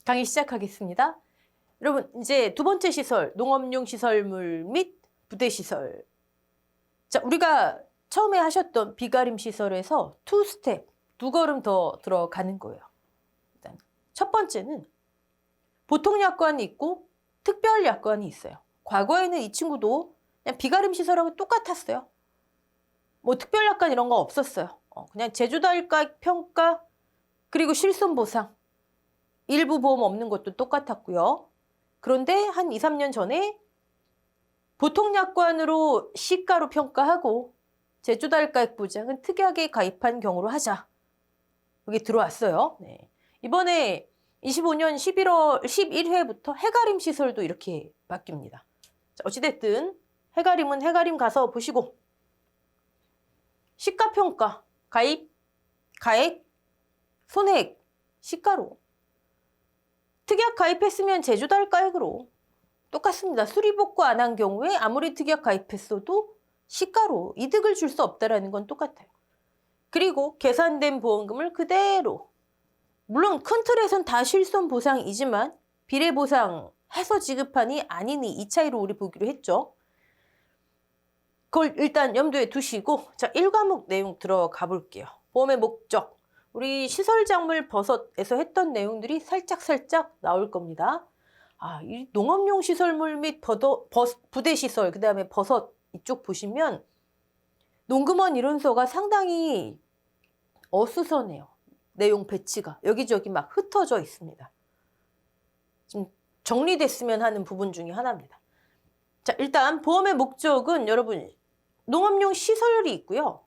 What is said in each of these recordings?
강의 시작하겠습니다. 여러분, 이제 두 번째 시설, 농업용 시설물 및 부대시설. 자, 우리가 처음에 하셨던 비가림 시설에서 투 스텝, 두 걸음 더 들어가는 거예요. 일단 첫 번째는 보통 약관이 있고 특별 약관이 있어요. 과거에는 이 친구도 그냥 비가림 시설하고 똑같았어요. 뭐 특별 약관 이런 거 없었어요. 그냥 제주달가 평가 그리고 실손 보상. 일부 보험 없는 것도 똑같았고요. 그런데 한 2, 3년 전에 보통 약관으로 시가로 평가하고 제주달가액 보장은 특약에 가입한 경우로 하자. 여기 들어왔어요. 네. 이번에 25년 11월 11회부터 해가림 시설도 이렇게 바뀝니다. 자, 어찌됐든 해가림은 해가림 가서 보시고 시가평가, 가입, 가액, 손해액, 시가로 특약 가입했으면 제주달가액으로 똑같습니다. 수리복구 안 한 경우에 아무리 특약 가입했어도 시가로 이득을 줄 수 없다는 건 똑같아요. 그리고 계산된 보험금을 그대로 물론 큰 틀에선 다 실손 보상이지만 비례 보상해서 지급하니 아니니 이 차이로 우리 보기로 했죠. 그걸 일단 염두에 두시고 자 1과목 내용 들어가 볼게요. 보험의 목적. 우리 시설작물 버섯에서 했던 내용들이 살짝 나올 겁니다. 이 농업용 시설물 및 부대시설, 그 다음에 버섯 이쪽 보시면 농금원 이론서가 상당히 어수선해요. 내용 배치가 여기저기 막 흩어져 있습니다. 좀 정리됐으면 하는 부분 중에 하나입니다. 자, 일단 보험의 목적은 여러분 농업용 시설이 있고요.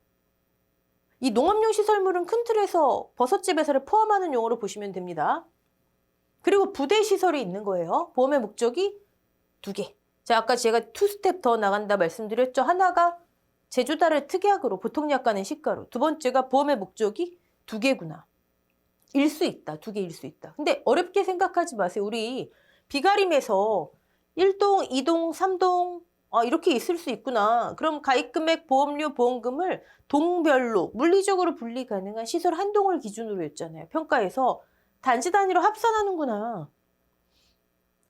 이 농업용 시설물은 큰 틀에서 버섯재 배설을 포함하는 용어로 보시면 됩니다. 그리고 부대 시설이 있는 거예요. 보험의 목적이 두 개. 자, 아까 제가 투 스텝 더 나간다 말씀드렸죠. 하나가 제주달을 특약으로 보통 약관은 시가로. 두 번째가 보험의 목적이 두 개구나. 일 수 있다. 두 개일 수 있다. 근데 어렵게 생각하지 마세요. 우리 비가림에서 1동, 2동, 3동 이렇게 있을 수 있구나. 그럼 가입금액, 보험료, 보험금을 동별로 물리적으로 분리 가능한 시설 한 동을 기준으로 했잖아요. 평가에서 단지 단위로 합산하는구나.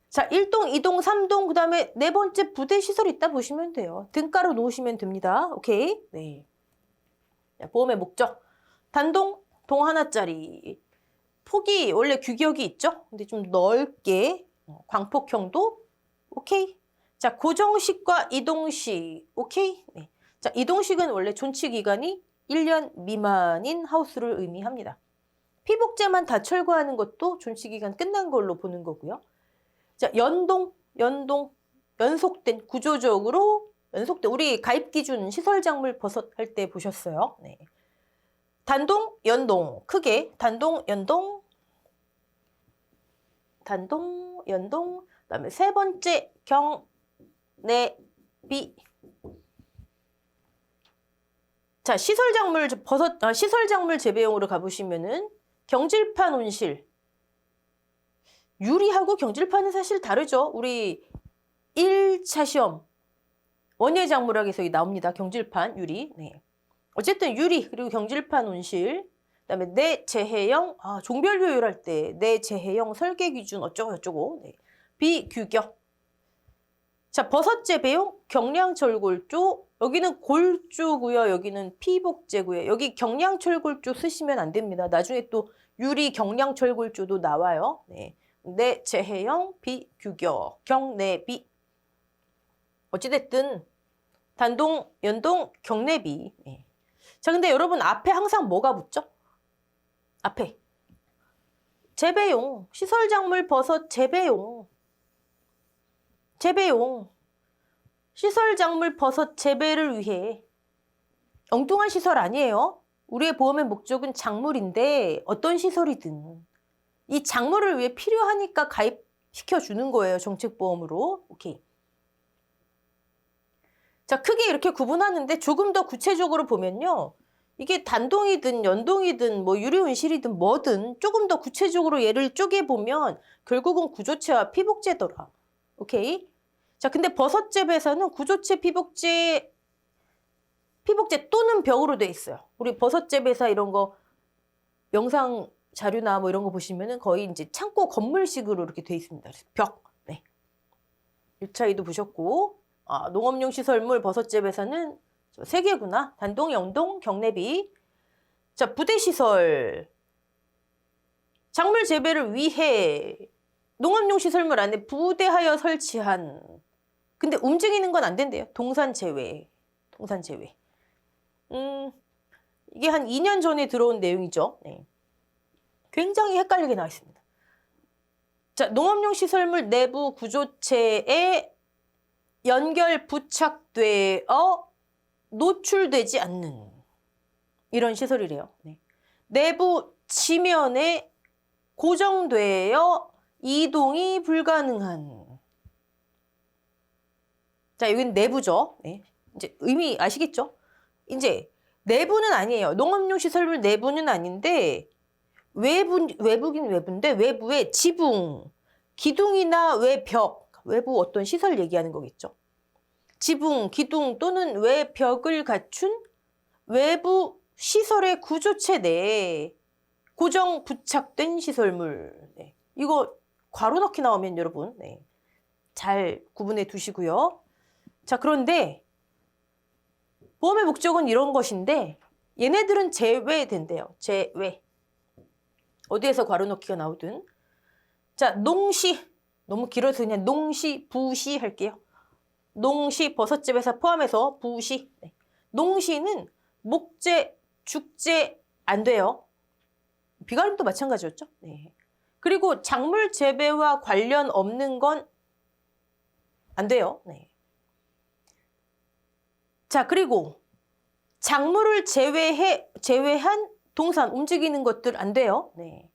자, 1동, 2동, 3동, 그 다음에 네 번째 부대 시설 있다 보시면 돼요. 등가로 놓으시면 됩니다. 오케이? 네. 자, 보험의 목적. 단동, 동 하나짜리. 폭이 원래 규격이 있죠? 근데 좀 넓게 광폭형도 오케이. 자, 고정식과 이동식 오케이. 네. 자, 이동식은 원래 존치 기간이 1년 미만인 하우스를 의미합니다. 피복제만 다 철거하는 것도 존치 기간 끝난 걸로 보는 거고요. 자, 연속된 구조적으로 연속된 우리 가입 기준 시설작물 버섯 할 때 보셨어요. 네. 단동, 연동 크게 단동, 연동 그다음에 세 번째 경내비. 자, 시설작물 재배용으로 가보시면은 경질판 온실. 유리하고 경질판은 사실 다르죠. 우리 1차 시험 원예작물학에서 나옵니다. 경질판, 유리. 네. 어쨌든 유리 그리고 경질판 온실. 그다음에 내재해형 종별 효율할 때 내재해형 설계 기준 어쩌고 네. 비규격. 자, 버섯 재배용 경량철골조. 여기는 골조고요. 여기는 피복제고요. 여기 경량철골조 쓰시면 안 됩니다. 나중에 또 유리 경량철골조도 나와요. 네. 내재해형 비규격 경내비. 어찌됐든 단동, 연동, 경내비. 네. 자, 근데 여러분 앞에 항상 뭐가 붙죠? 앞에 재배용, 시설작물 버섯 재배용. 시설작물 버섯 재배를 위해 엉뚱한 시설 아니에요. 우리의 보험의 목적은 작물인데 어떤 시설이든 이 작물을 위해 필요하니까 가입시켜주는 거예요. 정책보험으로. 오케이. 자, 크게 이렇게 구분하는데 조금 더 구체적으로 보면요. 이게 단동이든 연동이든 뭐 유리온실이든 뭐든 조금 더 구체적으로 얘를 쪼개보면 결국은 구조체와 피복제더라. 오케이? 자, 근데 버섯재배에서는 구조체, 피복제 또는 벽으로 돼 있어요. 우리 버섯재배사 이런 거 영상 자료나 뭐 이런 거 보시면은 거의 이제 창고 건물식으로 이렇게 돼 있습니다. 벽. 네. 1차이도 보셨고, 농업용 시설물 버섯재 배사는 3개구나. 단동, 영동, 경내비. 자, 부대시설. 작물 재배를 위해 농업용 시설물 안에 부대하여 설치한. 근데 움직이는 건 안 된대요. 동산 제외. 동산 제외. 이게 한 2년 전에 들어온 내용이죠. 네. 굉장히 헷갈리게 나와 있습니다. 자, 농업용 시설물 내부 구조체에 연결 부착되어 노출되지 않는 이런 시설이래요. 네. 내부 지면에 고정되어 이동이 불가능한. 자, 여기는 내부죠. 네. 이제 의미 아시겠죠? 이제 내부는 아니에요. 농업용 시설물 내부는 아닌데 외부긴 외부인데 외부의 지붕, 기둥이나 외벽, 외부 어떤 시설 얘기하는 거겠죠. 지붕, 기둥 또는 외벽을 갖춘 외부 시설의 구조체 내에 고정 부착된 시설물. 네. 이거 괄호 넣기 나오면 여러분 잘 구분해 두시고요. 자, 그런데 보험의 목적은 이런 것인데 얘네들은 제외된대요. 제외. 어디에서 괄호 넣기가 나오든. 자, 농시. 너무 길어서 그냥 농시, 부시 할게요. 농시, 버섯재 배사 포함해서 부시. 네. 농시는 목재, 죽재 안 돼요. 비가림도 마찬가지였죠. 네. 그리고 작물 재배와 관련 없는 건 안 돼요. 네. 자, 그리고 작물을 제외한 동산, 움직이는 것들 안 돼요. 네.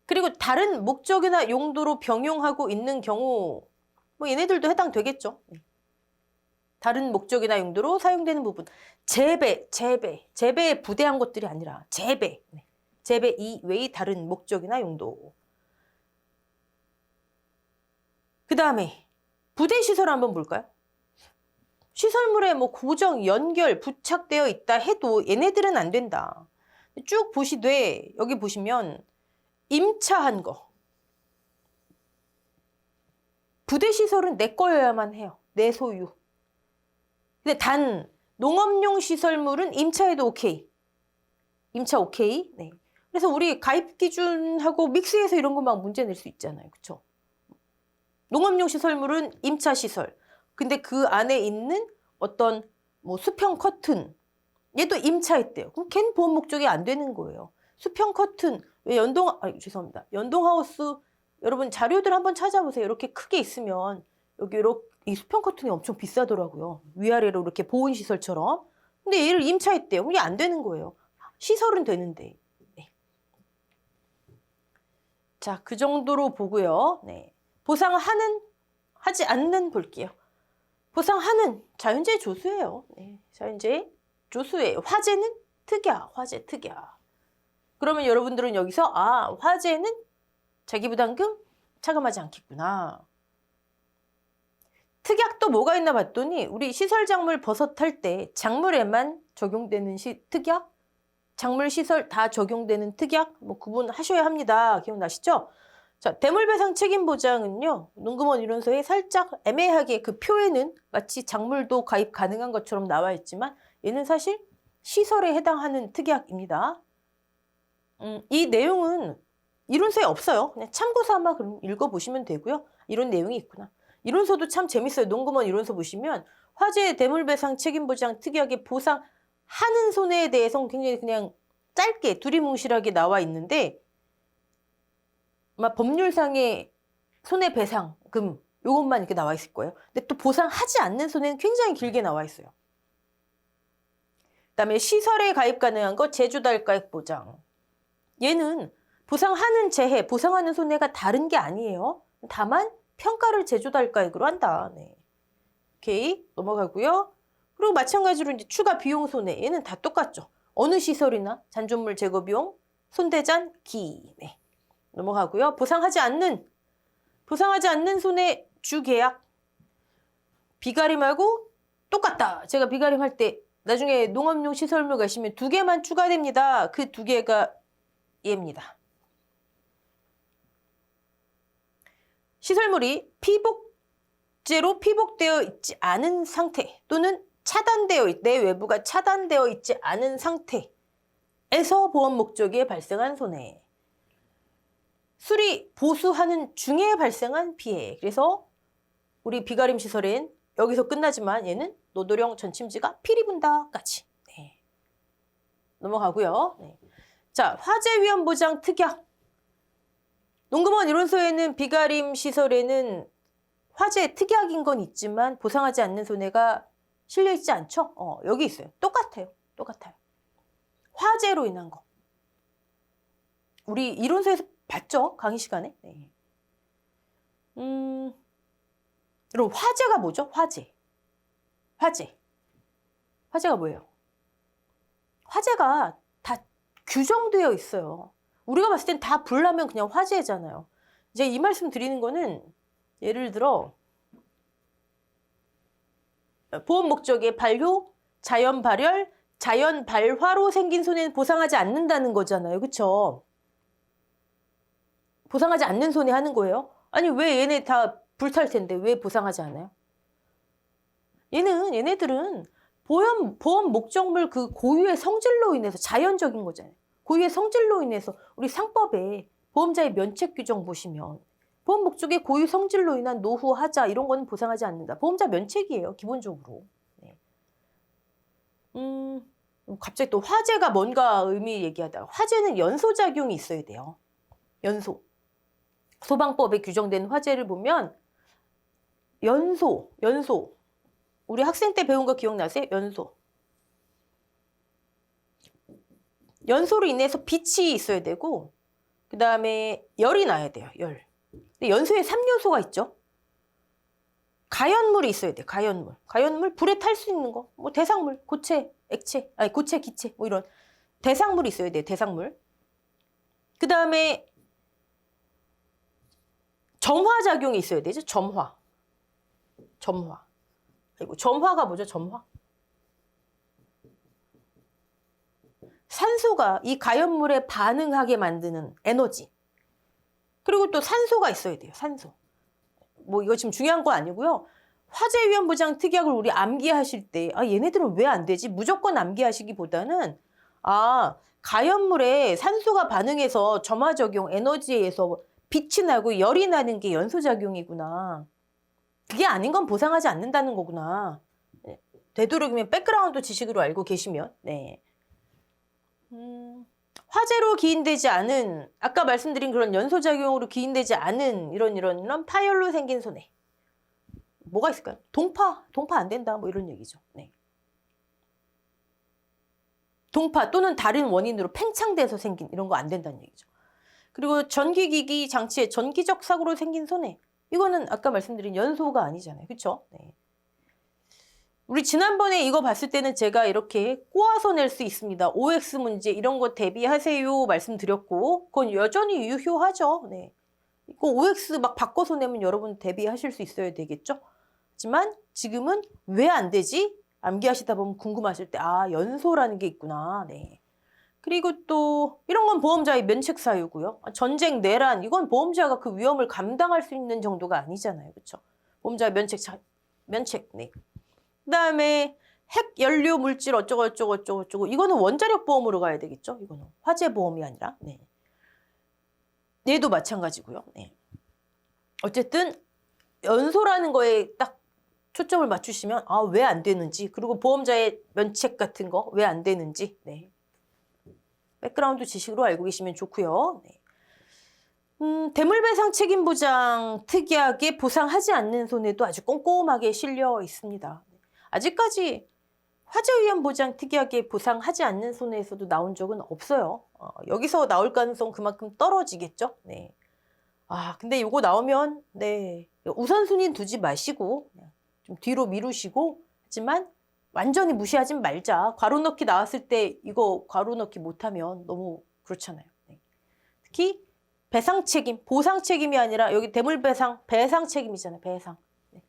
그리고 다른 목적이나 용도로 병용하고 있는 경우, 뭐 얘네들도 해당되겠죠. 다른 목적이나 용도로 사용되는 부분. 재배에 부대한 것들이 아니라 재배. 네. 재배 이외의 다른 목적이나 용도. 그 다음에 부대시설 한번 볼까요? 시설물에 뭐 고정, 연결, 부착되어 있다 해도 얘네들은 안 된다. 쭉 보시되 여기 보시면 임차한 거. 부대시설은 내 거여야만 해요. 내 소유. 근데 단 농업용 시설물은 임차해도 오케이. 임차 오케이. 네. 그래서 우리 가입 기준하고 믹스해서 이런 거 막 문제 낼 수 있잖아요. 그렇죠? 농업용 시설물은 임차 시설. 근데 그 안에 있는 어떤 뭐 수평 커튼 얘도 임차했대요. 그럼 걔는 보험 목적이 안 되는 거예요. 수평 커튼 왜 죄송합니다. 연동하우스 여러분 자료들 한번 찾아보세요. 이렇게 크게 있으면 여기 이렇게 이 수평 커튼이 엄청 비싸더라고요. 위아래로 이렇게 보온 시설처럼. 근데 얘를 임차했대요. 그럼 이게 안 되는 거예요. 시설은 되는데. 네. 자, 그 정도로 보고요. 네. 하지 않는 볼게요. 보상하는 자연재해 조수예요. 네, 자연재해 조수예요. 화재는 특약, 화재 특약. 그러면 여러분들은 여기서 화재는 자기부담금 차감하지 않겠구나. 특약도 뭐가 있나 봤더니 우리 시설작물 버섯할 때 작물에만 적용되는 특약, 작물 시설 다 적용되는 특약 뭐 구분하셔야 합니다. 기억나시죠? 자, 대물배상 책임보장은요. 농금원 이론서에 살짝 애매하게 그 표에는 마치 작물도 가입 가능한 것처럼 나와 있지만 얘는 사실 시설에 해당하는 특약입니다. 이 내용은 이론서에 없어요. 그냥 참고 삼아 그럼 읽어보시면 되고요. 이런 내용이 있구나. 이론서도 참 재밌어요. 농금원 이론서 보시면 화재 대물배상 책임보장 특약의 보상하는 손해에 대해서는 굉장히 그냥 짧게 두리뭉실하게 나와 있는데 아마 법률상의 손해배상금 이것만 이렇게 나와 있을 거예요. 근데 또 보상하지 않는 손해는 굉장히 길게 나와 있어요. 그다음에 시설에 가입 가능한 거 제조달가액 보장. 얘는 보상하는 재해, 보상하는 손해가 다른 게 아니에요. 다만 평가를 제조달가액으로 한다. 네. 오케이 넘어가고요. 그리고 마찬가지로 이제 추가 비용 손해 얘는 다 똑같죠. 어느 시설이나 잔존물 제거 비용, 손대잔, 기. 네. 넘어가고요. 보상하지 않는 손해 주계약. 비가림하고 똑같다. 제가 비가림할 때 나중에 농업용 시설물 가시면 2개만 추가됩니다. 그 2개가 예입니다. 시설물이 피복제로 피복되어 있지 않은 상태 또는 내 외부가 차단되어 있지 않은 상태에서 보험 목적에 발생한 손해. 수리 보수하는 중에 발생한 피해. 그래서 우리 비가림 시설엔 여기서 끝나지만 얘는 노도령 전침지가 피리 분다까지. 네. 넘어가고요. 네. 자, 화재 위험 보장 특약. 농금원 이론서에는 비가림 시설에는 화재 특약인 건 있지만 보상하지 않는 손해가 실려 있지 않죠? 여기 있어요. 똑같아요. 화재로 인한 거. 우리 이론서에서 봤죠? 강의 시간에. 네. 그럼 화재가 뭐죠? 화재가 뭐예요? 화재가 다 규정되어 있어요. 우리가 봤을 땐 다 불나면 그냥 화재잖아요. 이제 이 말씀 드리는 거는 예를 들어 보험 목적의 발효, 자연 발열, 자연 발화로 생긴 손해는 보상하지 않는다는 거잖아요. 그렇죠? 보상하지 않는 손해 하는 거예요. 아니 왜 얘네 다 불탈 텐데 왜 보상하지 않아요? 얘네들은 보험 목적물 그 고유의 성질로 인해서 자연적인 거잖아요. 고유의 성질로 인해서 우리 상법에 보험자의 면책 규정 보시면 보험 목적의 고유 성질로 인한 노후, 하자 이런 거는 보상하지 않는다. 보험자 면책이에요. 기본적으로. 네. 갑자기 또 화재가 뭔가 의미 얘기하다가 화재는 연소작용이 있어야 돼요. 연소. 소방법에 규정된 화재를 보면 연소. 우리 학생 때 배운 거 기억나세요? 연소로 인해서 빛이 있어야 되고 그 다음에 열이 나야 돼요. 열. 근데 연소에 3요소가 있죠. 가연물이 있어야 돼요. 가연물 불에 탈 수 있는 거. 뭐 대상물, 고체, 액체, 아니 고체, 기체 뭐 이런 대상물이 있어야 돼요. 대상물. 그 다음에 점화작용이 있어야 되죠. 점화. 그리고 점화가 뭐죠? 점화. 산소가 이 가연물에 반응하게 만드는 에너지. 그리고 또 산소가 있어야 돼요. 산소. 뭐 이거 지금 중요한 거 아니고요. 화재 위험 보장 특약을 우리 암기하실 때 얘네들은 왜 안 되지? 무조건 암기하시기보다는 가연물에 산소가 반응해서 점화작용 에너지에 의해서 빛이 나고 열이 나는 게 연소작용이구나. 그게 아닌 건 보상하지 않는다는 거구나. 되도록이면 백그라운드 지식으로 알고 계시면 네. 화재로 기인되지 않은 아까 말씀드린 그런 연소작용으로 기인되지 않은 이런 파열로 생긴 손해. 뭐가 있을까요? 동파 안 된다 뭐 이런 얘기죠. 네. 동파 또는 다른 원인으로 팽창돼서 생긴 이런 거 안 된다는 얘기죠. 그리고 전기기기 장치의 전기적 사고로 생긴 손해. 이거는 아까 말씀드린 연소가 아니잖아요. 그렇죠? 네. 우리 지난번에 이거 봤을 때는 제가 이렇게 꼬아서 낼 수 있습니다. OX 문제 이런 거 대비하세요 말씀드렸고 그건 여전히 유효하죠. 네. 이거 OX 막 바꿔서 내면 여러분 대비하실 수 있어야 되겠죠? 하지만 지금은 왜 안 되지? 암기하시다 보면 궁금하실 때 연소라는 게 있구나. 네. 그리고 또 이런 건 보험자의 면책 사유고요. 전쟁, 내란 이건 보험자가 그 위험을 감당할 수 있는 정도가 아니잖아요. 그렇죠? 보험자의 면책. 네. 그다음에 핵 연료 물질 어쩌고 이거는 원자력 보험으로 가야 되겠죠. 이거는 화재 보험이 아니라. 네. 얘도 마찬가지고요. 네. 어쨌든 연소라는 거에 딱 초점을 맞추시면 왜 안 되는지 그리고 보험자의 면책 같은 거 왜 안 되는지 네. 백그라운드 지식으로 알고 계시면 좋고요. 네. 대물배상 책임보장 특약에 보상하지 않는 손해도 아주 꼼꼼하게 실려 있습니다. 아직까지 화재 위험 보장 특약에 보상하지 않는 손해에서도 나온 적은 없어요. 여기서 나올 가능성 그만큼 떨어지겠죠. 네. 근데 이거 나오면 네 우선순위는 두지 마시고 좀 뒤로 미루시고 하지만 완전히 무시하지 말자. 괄호 넣기 나왔을 때 이거 괄호 넣기 못하면 너무 그렇잖아요. 네. 특히 배상 책임, 보상 책임이 아니라 여기 대물배상, 배상 책임이잖아요. 배상. 네.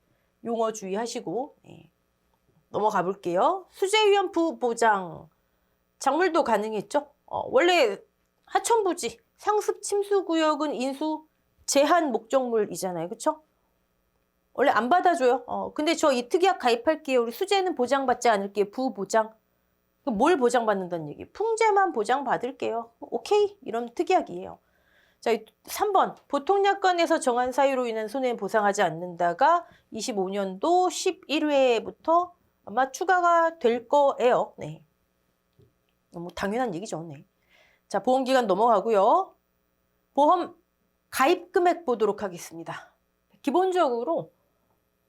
용어 주의하시고 네. 넘어가 볼게요. 수재 위험 보장. 작물도 가능했죠? 원래 하천부지, 상습 침수구역은 인수 제한 목적물이잖아요. 그쵸? 원래 안 받아줘요. 근데 저 이 특약 가입할게요. 우리 수재는 보장받지 않을게요. 부보장. 뭘 보장받는다는 얘기? 풍재만 보장받을게요. 오케이. 이런 특약이에요. 자, 3번. 보통약관에서 정한 사유로 인한 손해는 보상하지 않는다가 25년도 11회부터 아마 추가가 될 거예요. 네. 너무 당연한 얘기죠. 네. 자, 보험기간 넘어가고요. 보험 가입 금액 보도록 하겠습니다. 기본적으로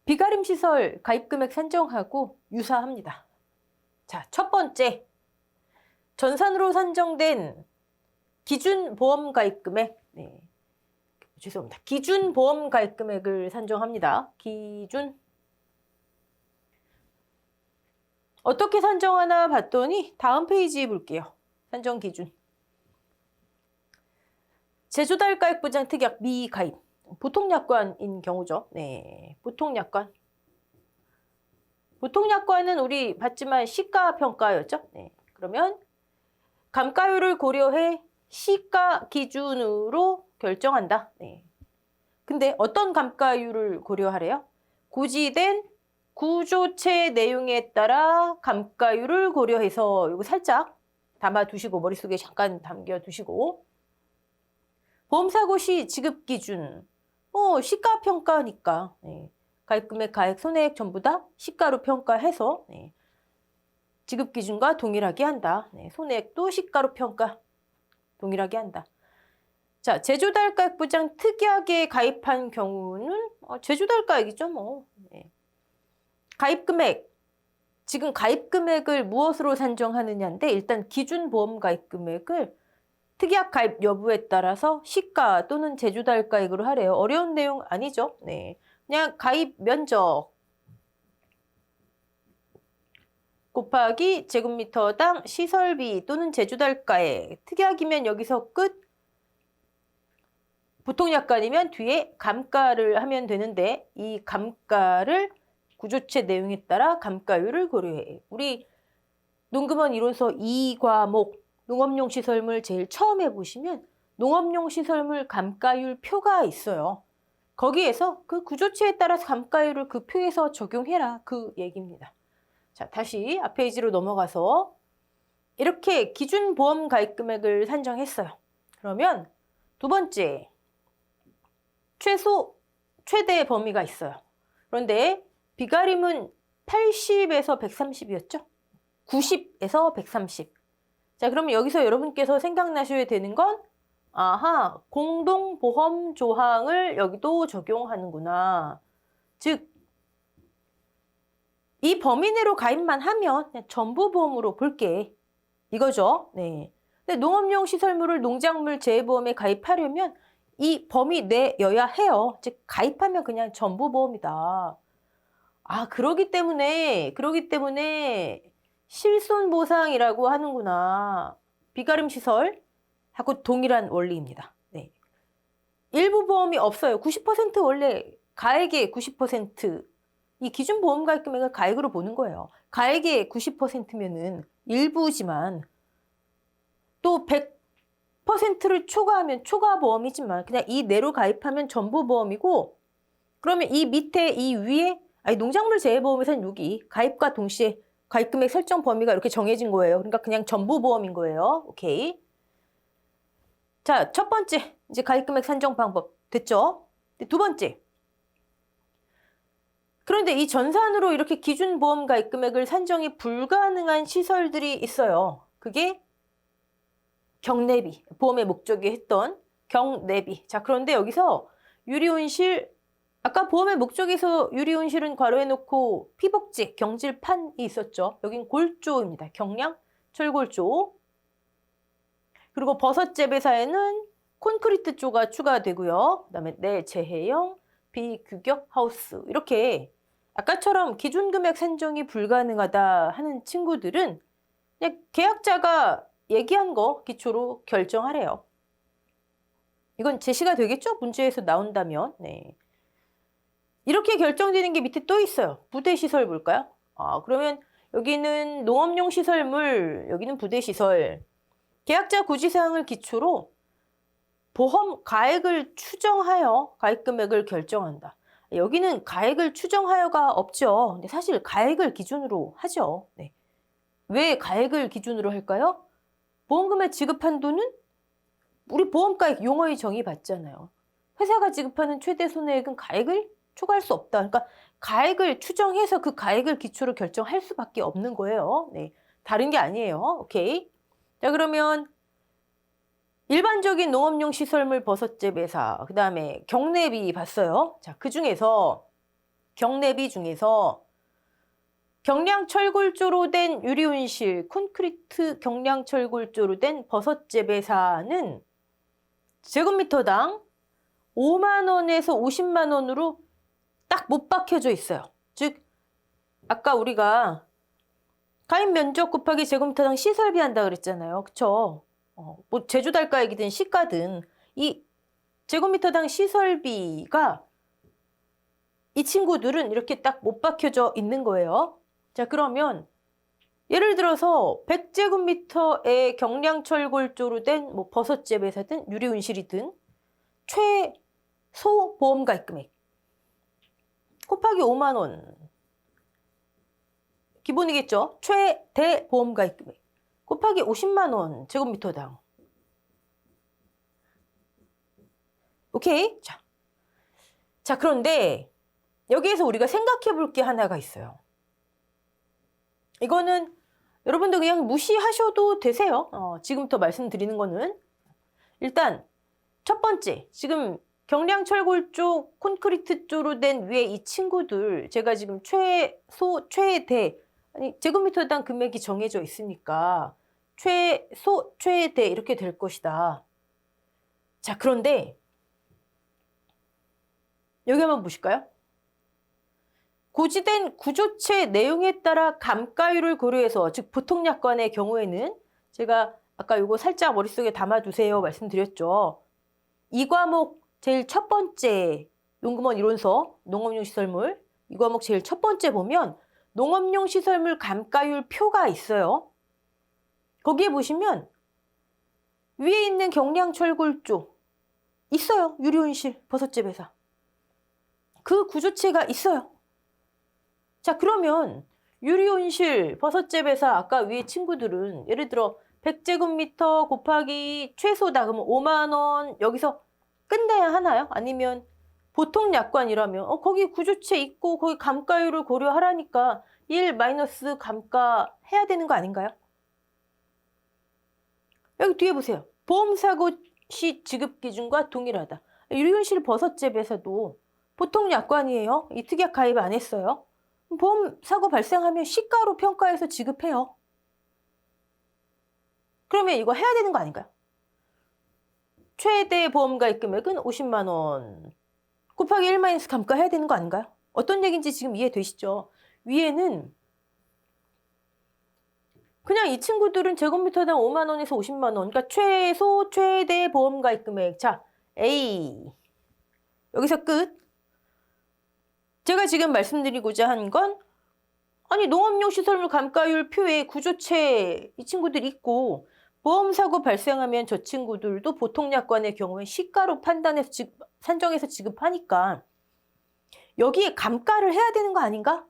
비가림 시설 가입 금액 산정하고 유사합니다. 자, 첫 번째. 전산으로 산정된 기준 보험 가입 금액. 네. 죄송합니다. 기준 보험 가입 금액을 산정합니다. 기준. 어떻게 산정하나 봤더니 다음 페이지 볼게요. 산정 기준. 제조달 가입 보장 특약 미가입. 보통약관인 경우죠. 네. 보통약관. 보통약관은 우리 봤지만 시가평가였죠. 네. 그러면 감가율을 고려해 시가 기준으로 결정한다. 네. 근데 어떤 감가율을 고려하래요? 고지된 구조체 내용에 따라 감가율을 고려해서 이거 살짝 담아두시고 머릿속에 잠깐 담겨두시고 보험사고 시 지급 기준 시가평가니까 네. 가입금액, 가액, 손해액 전부 다 시가로 평가해서 네. 지급 기준과 동일하게 한다. 네. 손해액도 시가로 평가 동일하게 한다. 자, 제조달가액 보장 특약에 가입한 경우는 제조달가액이죠, 뭐. 네. 가입금액. 지금 가입금액을 무엇으로 산정하느냐인데 일단 기준 보험 가입금액을 특약 가입 여부에 따라서 시가 또는 제조달가액으로 하래요. 어려운 내용 아니죠? 네. 그냥 가입 면적 곱하기 제곱미터당 시설비 또는 제조달가액. 특약이면 여기서 끝. 보통약관이면 뒤에 감가를 하면 되는데 이 감가를 구조체 내용에 따라 감가율을 고려해. 우리 농금원 이론서 2과목 농업용 시설물 제일 처음에 보시면 농업용 시설물 감가율 표가 있어요. 거기에서 그 구조체에 따라서 감가율을 그 표에서 적용해라. 그 얘기입니다. 자, 다시 앞 페이지로 넘어가서 이렇게 기준 보험 가입 금액을 산정했어요. 그러면 두 번째, 최대 범위가 있어요. 그런데 비가림은 80에서 130이었죠? 90에서 130. 자, 그러면 여기서 여러분께서 생각나셔야 되는 건 아하, 공동보험 조항을 여기도 적용하는구나. 즉, 이 범위 내로 가입만 하면 그냥 전부 보험으로 볼게. 이거죠. 네. 근데 농업용 시설물을 농작물 재해보험에 가입하려면 이 범위 내여야 해요. 즉, 가입하면 그냥 전부 보험이다. 아, 그러기 때문에 실손보상이라고 하는구나. 비가림 시설하고 동일한 원리입니다. 네. 일부 보험이 없어요. 90% 원래 가액의 90% 이 기준 보험 가입 금액을 가액으로 보는 거예요. 가액의 90%면은 일부지만 또 100%를 초과하면 초과 보험이지만 그냥 이 내로 가입하면 전부 보험이고 그러면 이 밑에 이 위에 농작물 재해보험에서는 여기 가입과 동시에 가입금액 설정 범위가 이렇게 정해진 거예요. 그러니까 그냥 전부 보험인 거예요. 오케이. 자, 첫 번째 이제 가입금액 산정 방법 됐죠? 두 번째. 그런데 이 전산으로 이렇게 기준 보험 가입 금액을 산정이 불가능한 시설들이 있어요. 그게 경내비, 보험의 목적이 했던 경내비. 자, 그런데 여기서 유리온실 아까 보험의 목적에서 유리온실은 괄호해놓고 피복지, 경질판이 있었죠. 여긴 골조입니다. 경량, 철골조. 그리고 버섯 재배사에는 콘크리트 조가 추가되고요. 그다음에 내재해형, 비규격 하우스. 이렇게 아까처럼 기준 금액 산정이 불가능하다 하는 친구들은 그냥 계약자가 얘기한 거 기초로 결정하래요. 이건 제시가 되겠죠? 문제에서 나온다면. 네. 이렇게 결정되는 게 밑에 또 있어요. 부대시설 볼까요? 그러면 여기는 농업용 시설물, 여기는 부대시설. 계약자 고지사항을 기초로 보험 가액을 추정하여 가입 금액을 결정한다. 여기는 가액을 추정하여가 없죠. 근데 사실 가액을 기준으로 하죠. 네. 왜 가액을 기준으로 할까요? 보험금에 지급한 돈은 우리 보험가액 용어의 정의 받잖아요. 회사가 지급하는 최대 손해액은 가액을 초과할 수 없다. 그러니까 가액을 추정해서 그 가액을 기초로 결정할 수밖에 없는 거예요. 네. 다른 게 아니에요. 오케이. 자, 그러면 일반적인 농업용 시설물 버섯제 매사, 그 다음에 경매비 봤어요. 자, 그 중에서 경매비 중에서 경량철골조로 된 유리온실, 콘크리트 경량철골조로 된 버섯제 배사는 제곱미터당 5만 원에서 50만 원으로 딱 못 박혀져 있어요. 즉, 아까 우리가 가입 면적 곱하기 제곱미터당 시설비 한다 그랬잖아요. 그쵸? 뭐 제조달가액이든 시가든 이 제곱미터당 시설비가 이 친구들은 이렇게 딱 못 박혀져 있는 거예요. 자, 그러면 예를 들어서 100제곱미터의 경량철골조로 된 뭐 버섯제 배사든 유리온실이든 최소 보험 가입 금액 곱하기 5만 원 기본이겠죠. 최대 보험 가입 금액 곱하기 50만 원 제곱미터당. 오케이? 자, 그런데 여기에서 우리가 생각해 볼 게 하나가 있어요. 이거는 여러분들 그냥 무시하셔도 되세요. 지금부터 말씀드리는 거는 일단 첫 번째, 지금 경량철골조, 콘크리트조로 된 위에 이 친구들 제가 지금 최소, 최대 아니 제곱미터당 금액이 정해져 있으니까 최소, 최대 이렇게 될 것이다. 자, 그런데 여기 한번 보실까요? 고지된 구조체 내용에 따라 감가율을 고려해서, 즉 보통약관의 경우에는 제가 아까 이거 살짝 머릿속에 담아두세요 말씀드렸죠. 이 과목 제일 첫 번째 농금원 이론서 농업용 시설물 이 과목 제일 첫 번째 보면 농업용 시설물 감가율 표가 있어요. 거기에 보시면 위에 있는 경량철골조 있어요. 유리온실, 버섯제 배사. 그 구조체가 있어요. 자, 그러면 유리온실, 버섯제 배사 아까 위에 친구들은 예를 들어 100제곱미터 곱하기 최소다 그러면 5만 원 여기서 끝내야 하나요? 아니면 보통 약관이라면 거기 구조체 있고 거기 감가율을 고려하라니까 1 마이너스 감가 해야 되는 거 아닌가요? 여기 뒤에 보세요. 보험사고 시 지급 기준과 동일하다. 유리온실 버섯제 배사도 보통 약관이에요. 이 특약 가입 안 했어요. 보험 사고 발생하면 시가로 평가해서 지급해요. 그러면 이거 해야 되는 거 아닌가요? 최대 보험 가입 금액은 50만 원 곱하기 1 마이너스 감가 해야 되는 거 아닌가요? 어떤 얘기인지 지금 이해되시죠? 위에는 그냥 이 친구들은 제곱미터당 5만 원에서 50만 원. 그러니까 최소 최대 보험 가입 금액. 자, A. 여기서 끝. 제가 지금 말씀드리고자 한 건 아니 농업용 시설물 감가율 표에 구조체 이 친구들 있고 보험사고 발생하면 저 친구들도 보통약관의 경우에 시가로 판단해서 산정해서 지급하니까 여기에 감가를 해야 되는 거 아닌가?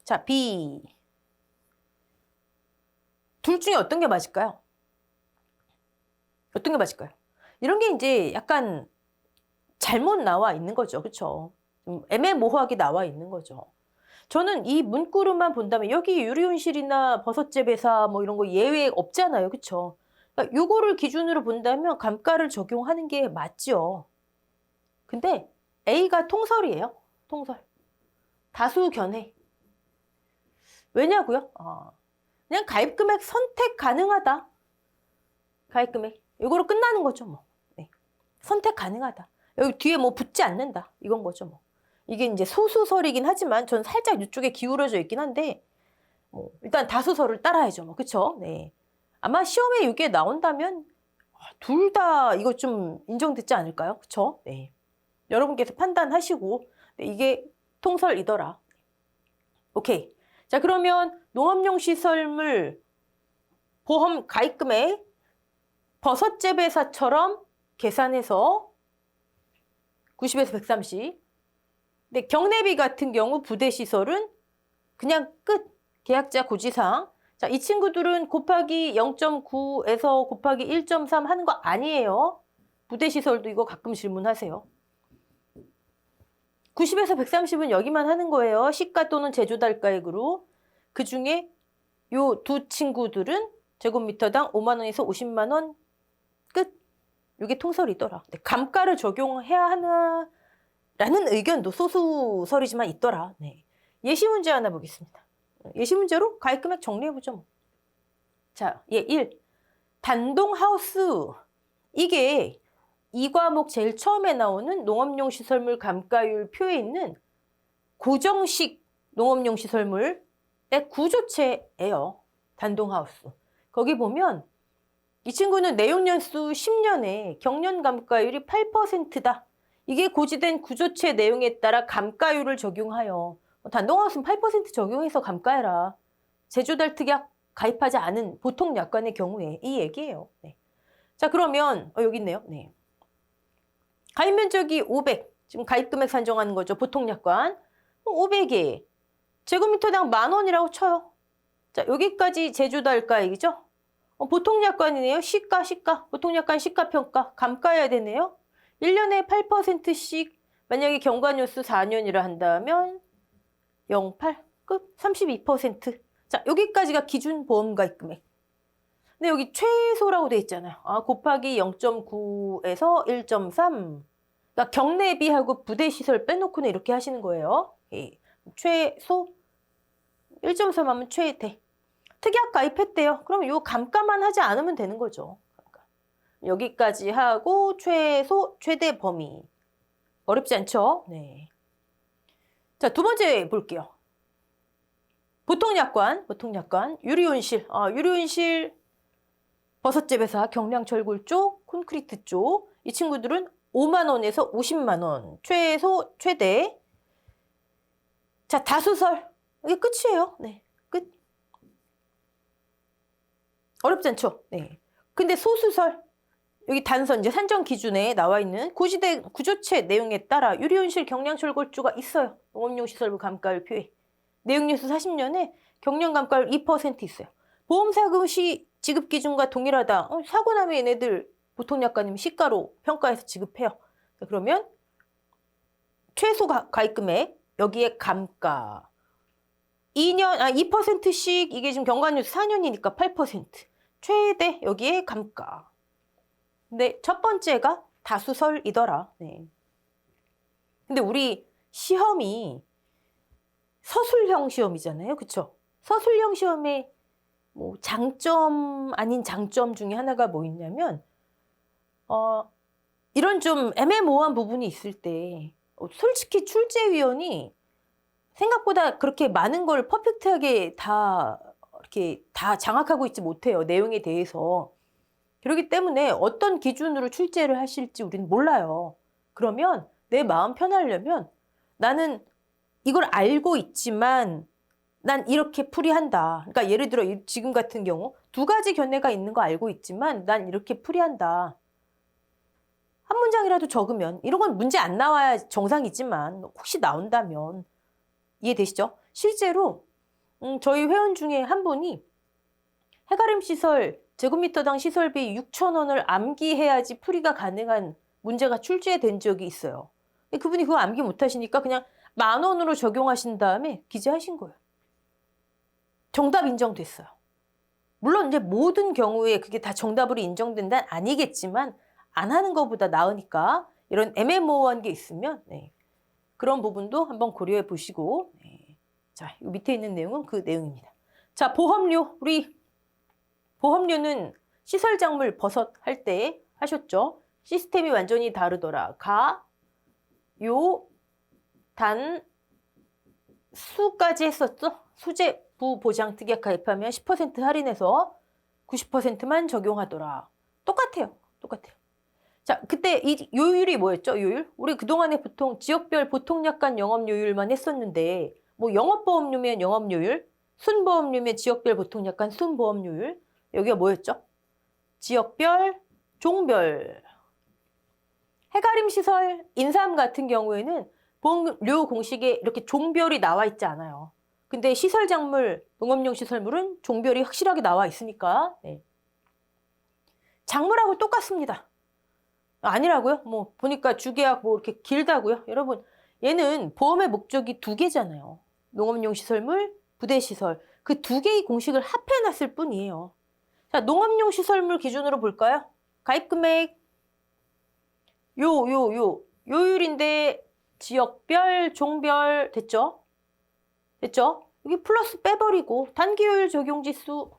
자, B. 둘 중에 어떤 게 맞을까요? 어떤 게 맞을까요? 이런 게 이제 약간 잘못 나와 있는 거죠. 그렇죠? 애매모호하게 나와 있는 거죠. 저는 이 문구로만 본다면 여기 유리온실이나 버섯제 배사 뭐 이런 거 예외 없잖아요. 그렇죠? 그러니까 요거를 기준으로 본다면 감가를 적용하는 게 맞죠. 근데 A가 통설이에요. 통설. 다수 견해. 왜냐고요? 그냥 가입금액 선택 가능하다. 가입금액. 이거로 끝나는 거죠. 뭐. 네. 선택 가능하다. 여기 뒤에 뭐 붙지 않는다. 이건 거죠. 뭐. 이게 이제 소수설이긴 하지만 전 살짝 이쪽에 기울어져 있긴 한데 일단 다수설을 따라야죠. 뭐. 그쵸? 네. 아마 시험에 이게 나온다면 둘 다 이거 좀 인정됐지 않을까요? 그쵸? 네. 여러분께서 판단하시고 네, 이게 통설이더라. 오케이. 자, 그러면 농업용 시설물 보험 가입금액 버섯재배사처럼 계산해서 90에서 130. 근데 경내비 같은 경우 부대시설은 그냥 끝. 계약자 고지사항. 자, 이 친구들은 곱하기 0.9에서 곱하기 1.3 하는 거 아니에요. 부대시설도 이거 가끔 질문하세요. 90에서 130은 여기만 하는 거예요. 시가 또는 제조달가액으로. 그중에 요 두 친구들은 제곱미터당 5만 원에서 50만 원 끝. 이게 통설이더라. 근데 감가를 적용해야 하나라는 의견도 소수설이지만 있더라. 네. 예시 문제 하나 보겠습니다. 예시 문제로 가액금액 정리해보죠. 뭐. 자, 예, 1. 단동하우스. 이게 이 과목 제일 처음에 나오는 농업용 시설물 감가율 표에 있는 고정식 농업용 시설물의 구조체예요. 단동하우스. 거기 보면 이 친구는 내용연수 10년에 경년 감가율이 8%다. 이게 고지된 구조체 내용에 따라 감가율을 적용하여 단동하우스는 8% 적용해서 감가해라. 제조달 특약 가입하지 않은 보통 약관의 경우에 이 얘기예요. 네. 자, 그러면 여기 있네요. 네. 가입 면적이 500. 지금 가입금액 산정하는 거죠. 보통 약관. 500에 제곱미터당 10,000원이라고 쳐요. 자, 여기까지 제조달가액이죠. 보통 약관이네요. 시가. 보통 약관 시가평가. 감가해야 되네요. 1년에 8%씩 만약에 경과년수 4년이라 한다면 0.8 끝 32%. 자, 여기까지가 기준 보험가입금액. 근데 여기 최소라고 돼 있잖아요. 곱하기 0.9에서 1.3. 그러니까 경내비하고 부대시설 빼놓고는 이렇게 하시는 거예요. 예. 최소 1.3 하면 최대. 특약 가입했대요. 그럼 이 감가만 하지 않으면 되는 거죠. 여기까지 하고 최소 최대 범위. 어렵지 않죠? 네. 자, 두 번째 볼게요. 보통 약관. 유리온실. 유리온실 버섯재배사 경량철골 쪽, 콘크리트 쪽. 이 친구들은 5만 원에서 50만 원. 최소 최대. 자, 다수설. 이게 끝이에요. 네. 끝. 어렵지 않죠? 네. 근데 소수설. 여기 단선 이제 산정 기준에 나와 있는 고지대 구조체 내용에 따라 유리온실 경량철골조가 있어요. 농업용 시설물 감가율 표에. 내용연수 40년에 경량 감가율 2% 있어요. 보험사금 시 지급 기준과 동일하다. 사고 나면 얘네들 보통 약관이면 시가로 평가해서 지급해요. 자, 그러면 최소 가입금액 여기에 감가 2%씩 이게 지금 경과연수 4년이니까 8%. 최대 여기에 감가. 근데 첫 번째가 다수설이더라. 네. 근데 우리 시험이 서술형 시험이잖아요. 그쵸? 서술형 시험의 뭐 장점 아닌 장점 중에 하나가 뭐 있냐면 이런 좀 애매모호한 부분이 있을 때 솔직히 출제위원이 생각보다 그렇게 많은 걸 퍼펙트하게 이렇게 다 장악하고 있지 못해요. 내용에 대해서. 그렇기 때문에 어떤 기준으로 출제를 하실지 우리는 몰라요. 그러면 내 마음 편하려면 나는 이걸 알고 있지만 난 이렇게 풀이한다. 그러니까 예를 들어 지금 같은 경우 두 가지 견해가 있는 거 알고 있지만 난 이렇게 풀이한다. 한 문장이라도 적으면 이런 건 문제 안 나와야 정상이지만 혹시 나온다면 이해되시죠? 실제로 저희 회원 중에 한 분이 해가림 시설 제곱미터당 시설비 6,000원을 암기해야지 풀이가 가능한 문제가 출제된 적이 있어요. 그분이 그거 암기 못하시니까 그냥 10,000원으로 적용하신 다음에 기재하신 거예요. 정답 인정됐어요. 물론 이제 모든 경우에 그게 다 정답으로 인정된다는 아니겠지만 안 하는 것보다 나으니까 이런 애매모호한 게 있으면 그런 부분도 한번 고려해 보시고 자, 이 밑에 있는 내용은 그 내용입니다. 자, 보험료. 우리 보험료는 시설작물 버섯 할 때 하셨죠? 시스템이 완전히 다르더라. 요, 단, 수까지 했었죠? 수재부 보장 특약 가입하면 10% 할인해서 90%만 적용하더라. 똑같아요. 자, 그때 이 요율이 뭐였죠? 요율? 우리 그동안에 보통 지역별 보통약관 영업요율만 했었는데 뭐 영업보험료면 영업요율, 순보험료면 지역별 보통약관 순보험료율. 여기가 뭐였죠? 지역별 종별. 해가림 시설, 인삼 같은 경우에는 보험료 공식에 이렇게 종별이 나와 있지 않아요. 근데 시설 작물, 농업용 시설물은 종별이 확실하게 나와 있으니까. 네. 작물하고 똑같습니다. 아니라고요? 뭐 보니까 주계약 뭐 이렇게 길다고요? 여러분, 얘는 보험의 목적이 두 개잖아요. 농업용 시설물, 부대 시설. 그 두 개의 공식을 합해놨을 뿐이에요. 자, 농업용 시설물 기준으로 볼까요? 가입 금액 요율인데 지역별, 종별 됐죠? 됐죠? 여기 플러스 빼버리고 단기요율 적용지수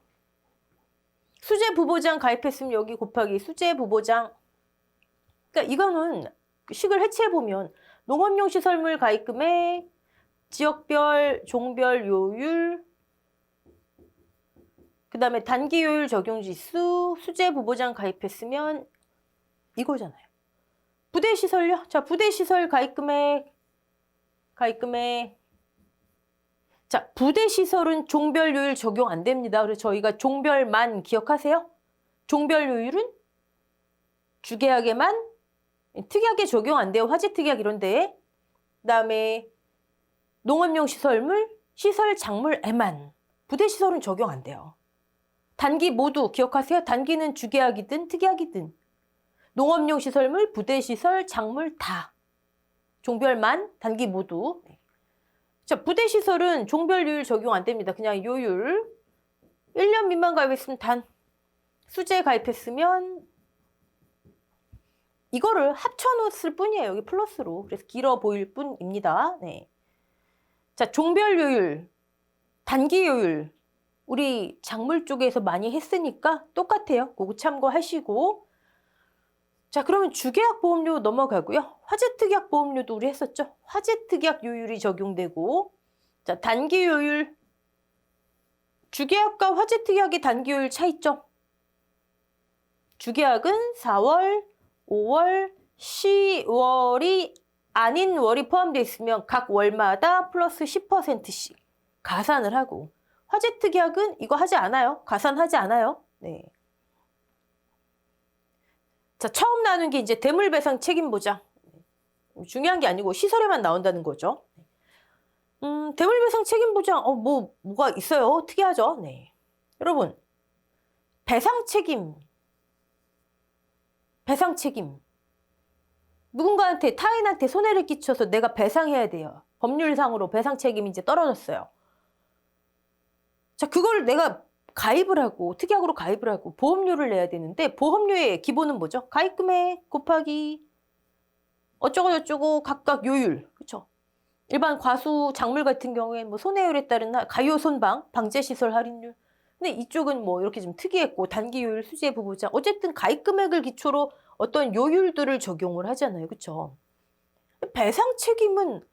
수재 부보장 가입했으면 여기 곱하기 수재 부보장. 그러니까 이거는 식을 해체해보면 농업용 시설물 가입 금액 지역별, 종별 요율 그 다음에 단기요율 적용지수 수재 부보장 가입했으면 이거잖아요. 부대시설요? 자, 부대시설 가입금액. 자, 부대시설은 종별요율 적용 안 됩니다. 그래서 저희가 종별만 기억하세요. 종별요율은 주계약에만 특약에 적용 안 돼요. 화재특약 이런 데에. 그 다음에 농업용 시설물, 시설 작물에만. 부대시설은 적용 안 돼요. 단기 모두 기억하세요. 단기는 주계약이든 특약이든. 농업용 시설물, 부대시설, 작물 다. 종별만, 단기 모두. 자, 부대시설은 종별요율 적용 안 됩니다. 그냥 요율. 1년 미만 가입했으면 단. 수재 가입했으면 이거를 합쳐놓았을 뿐이에요. 여기 플러스로. 그래서 길어 보일 뿐입니다. 네. 자, 종별요율, 단기요율. 우리 작물 쪽에서 많이 했으니까 똑같아요. 그거 참고하시고. 자, 그러면 주계약 보험료 넘어가고요. 화재특약 보험료도 우리 했었죠. 화재특약 요율이 적용되고. 자, 단기요율. 주계약과 화재특약의 단기요율 차이점. 주계약은 4월, 5월, 10월이 아닌 월이 포함되어 있으면 각 월마다 플러스 10%씩 가산을 하고 화재특약은 이거 하지 않아요. 가산하지 않아요. 네. 자, 처음 나눈 게 이제 대물배상 책임보장. 중요한 게 아니고 시설에만 나온다는 거죠. 대물배상 책임보장, 뭐가 있어요? 특이하죠? 네. 여러분, 배상 책임. 누군가한테, 타인한테 손해를 끼쳐서 내가 배상해야 돼요. 법률상으로 배상 책임이 이제 떨어졌어요. 자, 그걸 내가 가입을 하고, 특약으로 가입을 하고, 보험료를 내야 되는데, 보험료의 기본은 뭐죠? 가입금액 곱하기 어쩌고저쩌고 각각 요율. 그쵸? 일반 과수, 작물 같은 경우에는 뭐 손해율에 따른 가요손방, 방제시설 할인율. 근데 이쪽은 뭐 이렇게 좀 특이했고, 단기요율, 수재 부보장. 어쨌든 가입금액을 기초로 어떤 요율들을 적용을 하잖아요. 그쵸? 배상 책임은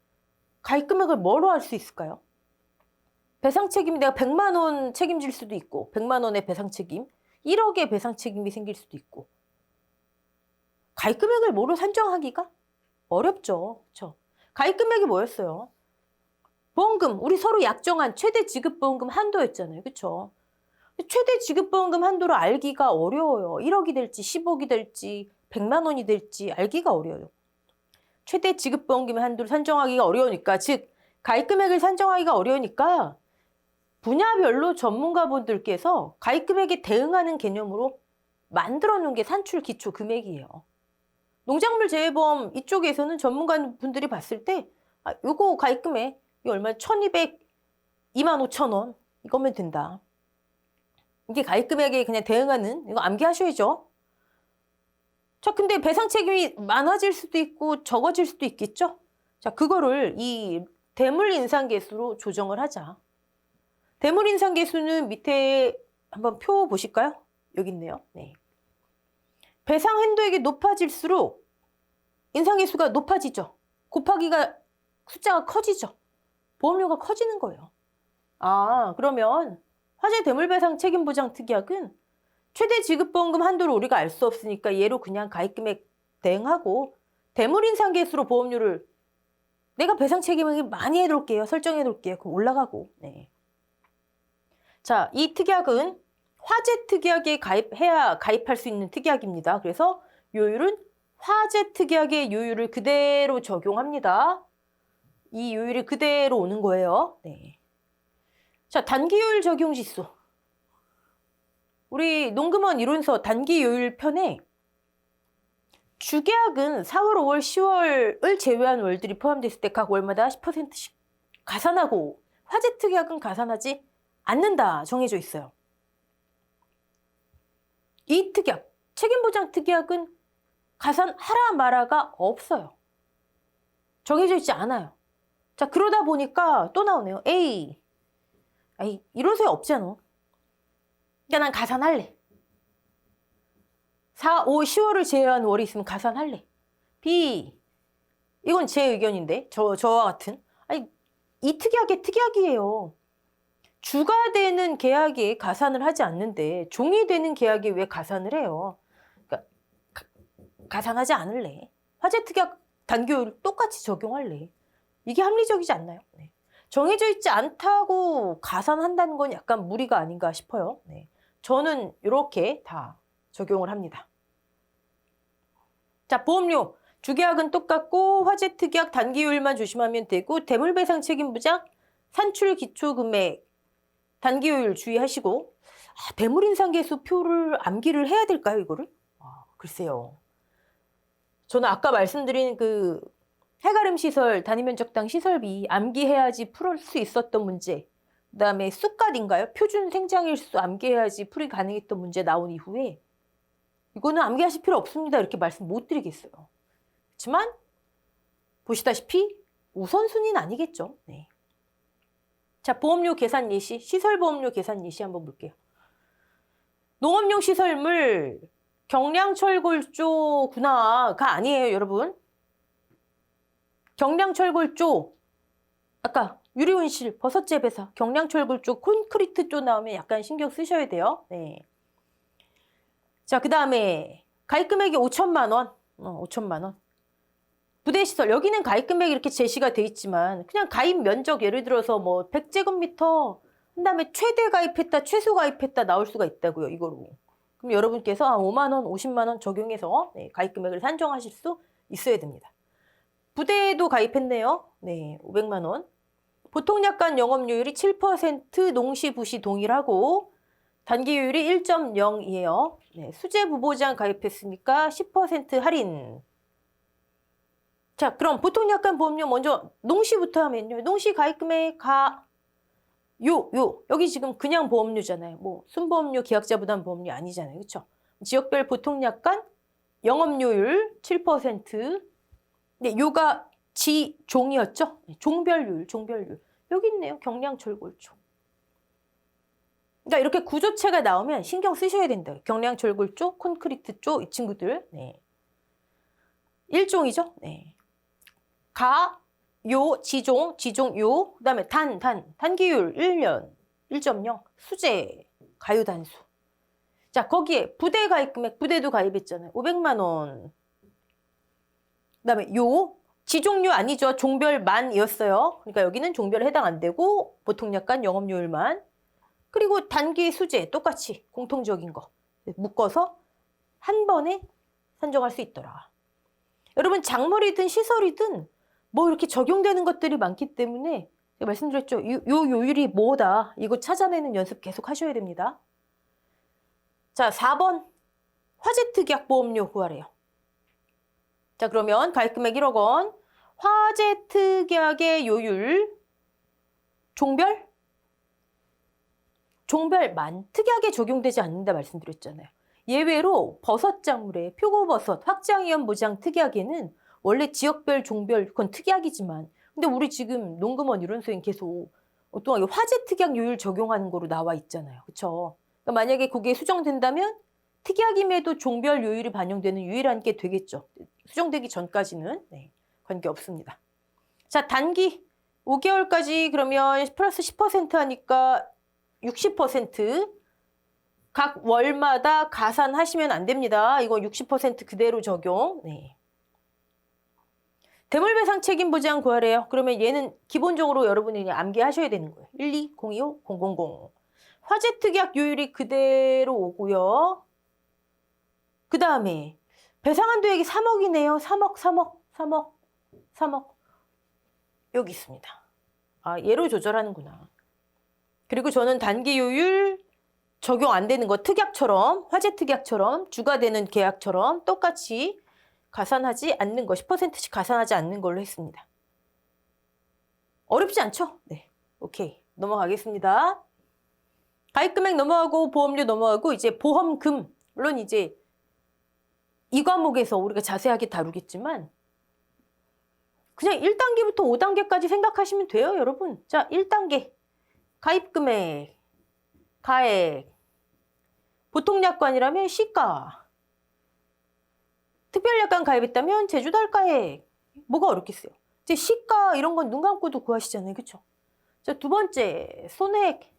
가입금액을 뭐로 할 수 있을까요? 배상 책임이 내가 100만 원 책임질 수도 있고 100만 원의 배상 책임, 1억의 배상 책임이 생길 수도 있고. 가입금액을 뭐로 산정하기가 어렵죠. 그렇죠? 가입금액이 뭐였어요? 보험금, 우리 서로 약정한 최대 지급보험금 한도였잖아요. 그렇죠? 최대 지급보험금 한도를 알기가 어려워요. 1억이 될지 10억이 될지 100만 원이 될지 알기가 어려워요. 최대 지급보험금 한도를 산정하기가 어려우니까, 즉 가입금액을 산정하기가 어려우니까 분야별로 전문가분들께서 가입금액에 대응하는 개념으로 만들어 놓은 게 산출 기초 금액이에요. 농작물 재해보험 이쪽에서는 전문가분들이 봤을 때 요거 가입금액 이거 얼마? 1200, 25,000원 이거면 된다. 이게 가입금액에 그냥 대응하는, 이거 암기하셔야죠. 자, 근데 배상 책임이 많아질 수도 있고 적어질 수도 있겠죠? 자, 그거를 이 대물 인상계수로 조정을 하자. 대물 인상계수는 밑에 한번 표 보실까요? 여기 있네요. 네. 배상 한도액이 높아질수록 인상계수가 높아지죠. 곱하기가 숫자가 커지죠. 보험료가 커지는 거예요. 그러면 화재 대물배상 책임보장 특약은 최대 지급보험금 한도를 우리가 알 수 없으니까 얘로 그냥 가입금액 대응하고 대물인상계수로 보험료를 내가 배상 책임을 많이 해둘게요. 설정해둘게요. 그럼 올라가고. 네. 자, 이 특약은 화재 특약에 가입해야 가입할 수 있는 특약입니다. 그래서 요율은 화재 특약의 요율을 그대로 적용합니다. 이 요율이 그대로 오는 거예요. 네. 자, 단기 요율 적용 지수. 우리 농금원 이론서 단기 요율 편에 주계약은 4월, 5월, 10월을 제외한 월들이 포함됐을 때 각 월마다 10%씩 가산하고 화재 특약은 가산하지 않는다 정해져 있어요. 이 특약, 책임보장 특약은 가산하라 마라가 없어요. 정해져 있지 않아요. 자, 그러다 보니까 또 나오네요. A. 아이, 이론서에 없잖아. 그러니까 난 가산할래. 4, 5, 10월을 제외한 월이 있으면 가산할래. B. 이건 제 의견인데, 저와 같은. 아니, 이 특약의 특약이에요. 주가 되는 계약에 가산을 하지 않는데 종이 되는 계약에 왜 가산을 해요? 그러니까 가산하지 않을래. 화재 특약 단기요율 똑같이 적용할래. 이게 합리적이지 않나요? 네. 정해져 있지 않다고 가산한다는 건 약간 무리가 아닌가 싶어요. 네. 저는 이렇게 다 적용을 합니다. 자, 보험료. 주계약은 똑같고 화재 특약 단기요율만 조심하면 되고 대물배상 책임보장 산출 기초금액 단기요율 주의하시고 대물인상계수 표를 암기를 해야 될까요, 이거를? 글쎄요. 저는 아까 말씀드린 그 해가름 시설 단위면적당 시설비 암기해야지 풀을 수 있었던 문제, 그다음에 쑥갓인가요? 표준 생장일수 암기해야지 풀이 가능했던 문제 나온 이후에 이거는 암기하실 필요 없습니다. 이렇게 말씀 못 드리겠어요. 그렇지만 보시다시피 우선순위는 아니겠죠. 네. 자, 보험료 계산 예시, 시설보험료 계산 예시 한번 볼게요. 농업용 시설물 경량철골조구나가 아니에요, 여러분. 경량철골조, 아까 유리온실, 버섯재배사, 경량철골조, 콘크리트조 나오면 약간 신경 쓰셔야 돼요. 네. 자, 그 다음에 가입금액이 5천만 원. 5천만 원. 부대시설, 여기는 가입금액이 이렇게 제시가 돼 있지만 그냥 가입 면적 예를 들어서 뭐 100제곱미터 한 다음에 최대 가입했다, 최소 가입했다 나올 수가 있다고요, 이거로. 그럼 여러분께서 5만 원, 50만 원 적용해서 네, 가입금액을 산정하실 수 있어야 됩니다. 부대에도 가입했네요. 네, 500만 원. 보통약관 영업료율이 7%, 농시, 부시 동일하고 단기요율이 1.0이에요. 네, 수재부보장 가입했으니까 10% 할인. 자, 그럼 보통약관 보험료 먼저 농시부터 하면요. 농시 가입금액 여기 지금 그냥 보험료잖아요. 뭐 순보험료, 기약자 부담 보험료 아니잖아요. 그렇죠? 지역별 보통약관 영업료율 7%. 네, 요가 지종이었죠? 종별율. 여기 있네요. 경량철골조. 그러니까 이렇게 구조체가 나오면 신경 쓰셔야 된다. 경량철골조, 콘크리트조 이 친구들. 네. 1종이죠. 네. 지종, 요. 그다음에 단기율 1년 1.0. 수재, 가요단수. 자, 거기에 부대 가입금액, 부대도 가입했잖아요. 500만 원. 그다음에 지종료 아니죠. 종별만이었어요. 그러니까 여기는 종별에 해당 안 되고 보통약관 영업료율만. 그리고 단기 수재 똑같이 공통적인 거 묶어서 한 번에 산정할 수 있더라. 여러분 작물이든 시설이든 뭐 이렇게 적용되는 것들이 많기 때문에 제가 말씀드렸죠. 요 요율이 뭐다. 이거 찾아내는 연습 계속 하셔야 됩니다. 자, 4번 화재특약보험료 구하래요. 자, 그러면 가입금액 1억 원, 화재특약의 요율, 종별만 특약에 적용되지 않는다 말씀드렸잖아요. 예외로 버섯작물에 표고버섯, 확장위험 보장 특약에는 원래 지역별, 종별 그건 특약이지만 근데 우리 지금 농금원 이론서엔 계속 어떤 화재 특약 요율 적용하는 거로 나와 있잖아요. 그렇죠? 그러니까 만약에 그게 수정된다면 특약임에도 종별 요율이 반영되는 유일한 게 되겠죠. 수정되기 전까지는 네, 관계 없습니다. 자, 단기 5개월까지 그러면 플러스 10% 하니까 60% 각 월마다 가산하시면 안 됩니다. 이거 60% 그대로 적용. 네. 대물배상 책임 보장 구하래요. 그러면 얘는 기본적으로 여러분이 암기하셔야 되는 거예요. 12025000. 화재특약요율이 그대로 오고요. 그 다음에 배상한도액이 3억이네요. 3억. 여기 있습니다. 아, 얘로 조절하는구나. 그리고 저는 단기요율 적용 안 되는 거 특약처럼, 화재특약처럼, 주가 되는 계약처럼 똑같이 가산하지 않는 거, 10%씩 가산하지 않는 걸로 했습니다. 어렵지 않죠? 네. 오케이. 넘어가겠습니다. 가입금액 넘어가고 보험료 넘어가고 이제 보험금. 물론 이제 이 과목에서 우리가 자세하게 다루겠지만 그냥 1단계부터 5단계까지 생각하시면 돼요, 여러분. 자, 1단계. 가입금액, 가액, 보통약관이라면 시가, 특별약관 가입했다면 제주달가액. 뭐가 어렵겠어요? 이제 시가 이런 건 눈 감고도 구하시잖아요, 그렇죠? 자, 두 번째, 손해액.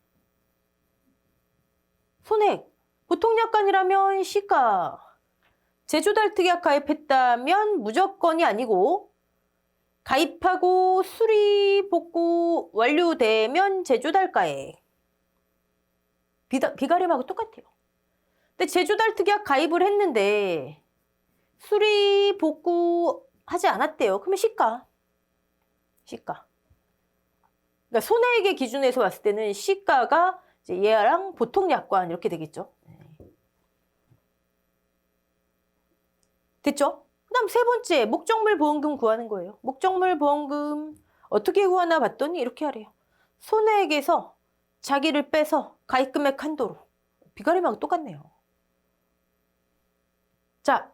보통약관이라면 시가, 제주달 특약 가입했다면 무조건이 아니고 가입하고 수리 복구 완료되면 제주달가액. 비가림하고 똑같아요. 근데 제주달 특약 가입을 했는데 수리 복구 하지 않았대요. 그러면 시가. 그러니까 손해액의 기준에서 봤을 때는 시가가 이제 얘랑 보통약관 이렇게 되겠죠. 됐죠? 그 다음 세 번째, 목적물 보험금 구하는 거예요. 목적물 보험금 어떻게 구하나 봤더니 이렇게 하래요. 손해액에서 자기를 빼서 가입금액 한도로. 비가림하고 똑같네요. 자,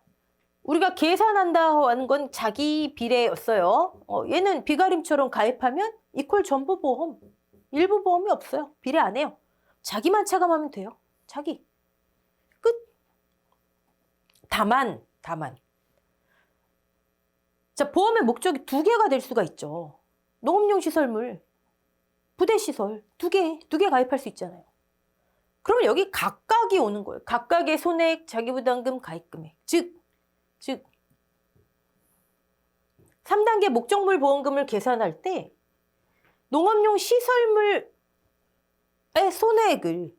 우리가 계산한다 하는 건 자기 비례였어요. 얘는 비가림처럼 가입하면 이퀄 전부 보험. 일부 보험이 없어요. 비례 안 해요. 자기만 차감하면 돼요. 자기. 끝. 다만. 자, 보험의 목적이 두 개가 될 수가 있죠. 농업용 시설물, 부대시설 두 개 가입할 수 있잖아요. 그러면 여기 각각이 오는 거예요. 각각의 손해액, 자기부담금, 가입금액. 즉 3단계 목적물 보험금을 계산할 때 농업용 시설물의 손해액을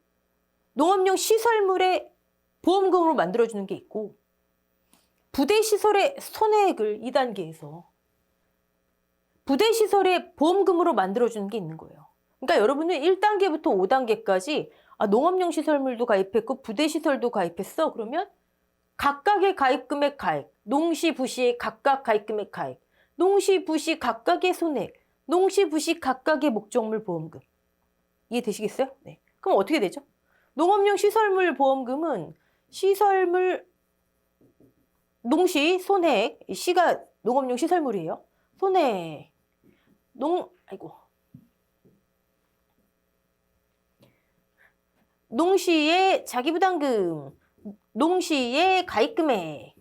농업용 시설물의 보험금으로 만들어주는 게 있고 부대시설의 손해액을 2단계에서 부대시설의 보험금으로 만들어주는 게 있는 거예요. 그러니까 여러분은 1단계부터 5단계까지 농업용 시설물도 가입했고 부대시설도 가입했어. 그러면 각각의 가입금액 가액, 농시, 부시의 각각 가입금액 가액, 농시, 부시 각각의 손해액, 농시, 부시 각각의 목적물 보험금. 이해되시겠어요? 네. 그럼 어떻게 되죠? 농업용 시설물 보험금은 시설물 농시, 손해액, 시가 농업용 시설물이에요. 손해액, 농시의 자기부담금, 농시의 가입금액.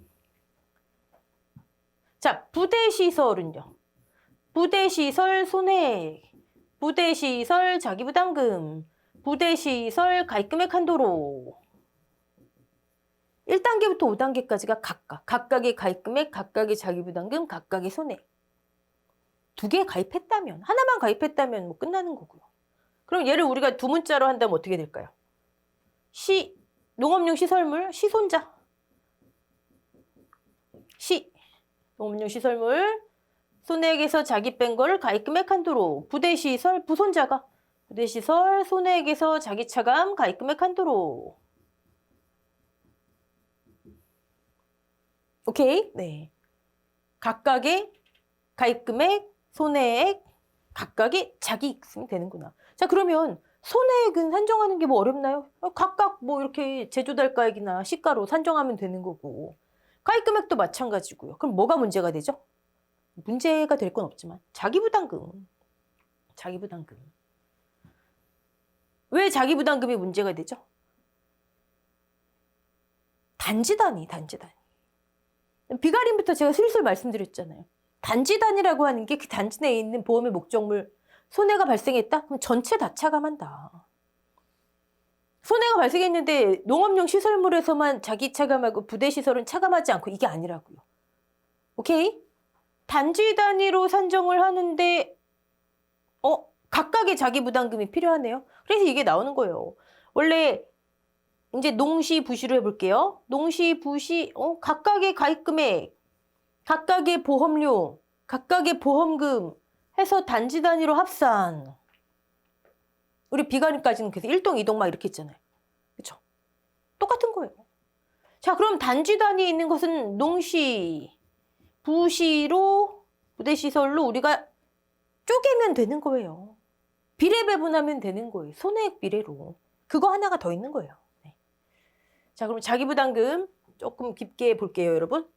자, 부대시설은요. 부대시설 손해액, 부대시설 자기부담금, 부대시설 가입금액 한도로. 1단계부터 5단계까지가 각각의 가입금액, 각각의 자기부담금, 각각의 손해액. 두 개 가입했다면, 하나만 가입했다면 뭐 끝나는 거고요. 그럼 얘를 우리가 두 문자로 한다면 어떻게 될까요? 농업용 시설물, 시손자. 농업용 시설물, 손해액에서 자기 뺀 거를 가입금액 한도로. 부대시설, 부손자가. 부대시설, 손해액에서 자기 차감, 가입금액 한도로. 오케이? 네. 각각의 가입금액, 손해액, 각각의 자기익승이 되는구나. 자, 그러면 손해액은 산정하는 게 뭐 어렵나요? 각각 뭐 이렇게 제조달가액이나 시가로 산정하면 되는 거고. 가입금액도 마찬가지고요. 그럼 뭐가 문제가 되죠? 문제가 될 건 없지만 자기부담금. 왜 자기부담금이 문제가 되죠? 단지 단위. 비가림부터 제가 슬슬 말씀드렸잖아요. 단지 단위라고 하는 게 그 단지 내에 있는 보험의 목적물 손해가 발생했다? 그럼 전체 다 차감한다. 손해가 발생했는데 농업용 시설물에서만 자기 차감하고 부대시설은 차감하지 않고 이게 아니라고요. 오케이? 단지 단위로 산정을 하는데 각각의 자기 부담금이 필요하네요. 그래서 이게 나오는 거예요. 원래 이제 농시 부시로 해볼게요. 농시 부시 각각의 가입금액, 각각의 보험료, 각각의 보험금 해서 단지 단위로 합산. 우리 비가림까지는 그래서 1동, 2동 막 이렇게 했잖아요. 그렇죠? 똑같은 거예요. 자, 그럼 단지 단위에 있는 것은 농시, 부시로, 부대시설로 우리가 쪼개면 되는 거예요. 비례 배분하면 되는 거예요. 손해액 비례로. 그거 하나가 더 있는 거예요. 네. 자, 그럼 자기부담금 조금 깊게 볼게요, 여러분.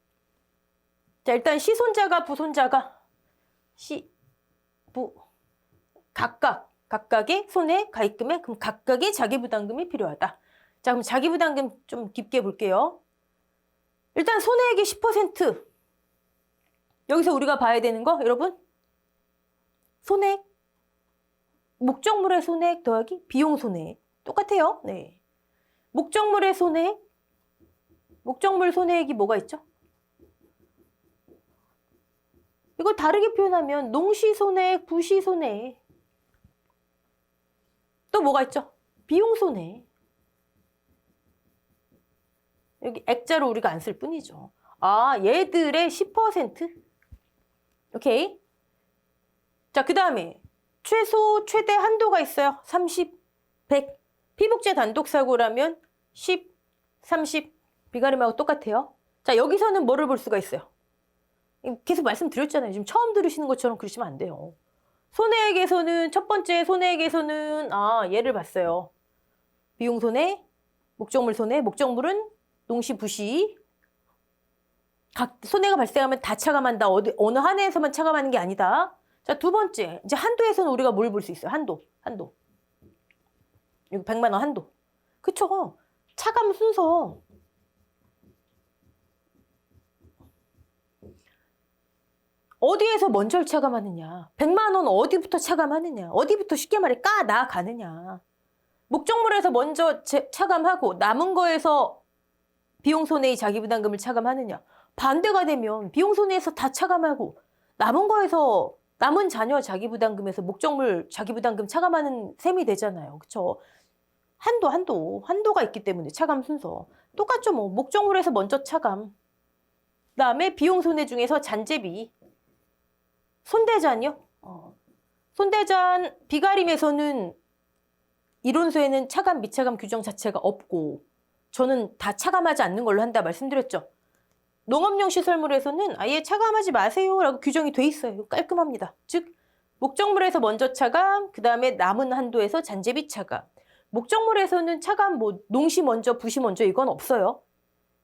자, 일단 시손자가 부손자가 각각의 손해 가입금액, 그럼 각각의 자기부담금이 필요하다. 자, 그럼 자기부담금 좀 깊게 볼게요. 일단 손해액이 10%. 여기서 우리가 봐야 되는 거, 여러분. 손해액, 목적물의 손해액 더하기 비용 손해액. 똑같아요. 네. 목적물의 손해액, 목적물 손해액이 뭐가 있죠? 이거 다르게 표현하면 농시 손해액, 부시 손해액. 또 뭐가 있죠? 비용 손해액. 여기 액자로 우리가 안 쓸 뿐이죠. 아, 얘들의 10%. 오케이. 자, 그 다음에 최소, 최대 한도가 있어요. 30, 100. 피복제 단독사고라면 10, 30. 비가림하고 똑같아요. 자, 여기서는 뭐를 볼 수가 있어요? 계속 말씀드렸잖아요. 지금 처음 들으시는 것처럼 그러시면 안 돼요. 손해액에서는, 첫 번째 손해액에서는, 얘를 봤어요. 비용 손해, 목적물 손해, 목적물은 농시, 부시. 각 손해가 발생하면 다 차감한다. 어느 한 해에서만 차감하는 게 아니다. 자, 두 번째. 이제 한도에서는 우리가 뭘 볼 수 있어요? 한도. 여기 100만 원 한도. 그쵸? 차감 순서. 어디에서 먼저 차감하느냐. 100만 원 어디부터 차감하느냐. 어디부터 쉽게 말해 나가느냐. 목적물에서 먼저 차감하고 남은 거에서 비용 손해의 자기부담금을 차감하느냐. 반대가 되면 비용 손해에서 다 차감하고 남은 거에서 남은 자녀 자기부담금에서 목적물 자기부담금 차감하는 셈이 되잖아요. 그쵸? 한도가 있기 때문에 차감 순서. 똑같죠. 뭐 목적물에서 먼저 차감. 그다음에 비용 손해 중에서 잔재비. 손대잔이요? 손대잔 비가림에서는 이론서에는 차감 미차감 규정 자체가 없고 저는 다 차감하지 않는 걸로 한다 말씀드렸죠. 농업용 시설물에서는 아예 차감하지 마세요라고 규정이 돼 있어요. 깔끔합니다. 즉 목적물에서 먼저 차감, 그 다음에 남은 한도에서 잔재비 차감. 목적물에서는 차감 농시 먼저, 부시 먼저 이건 없어요.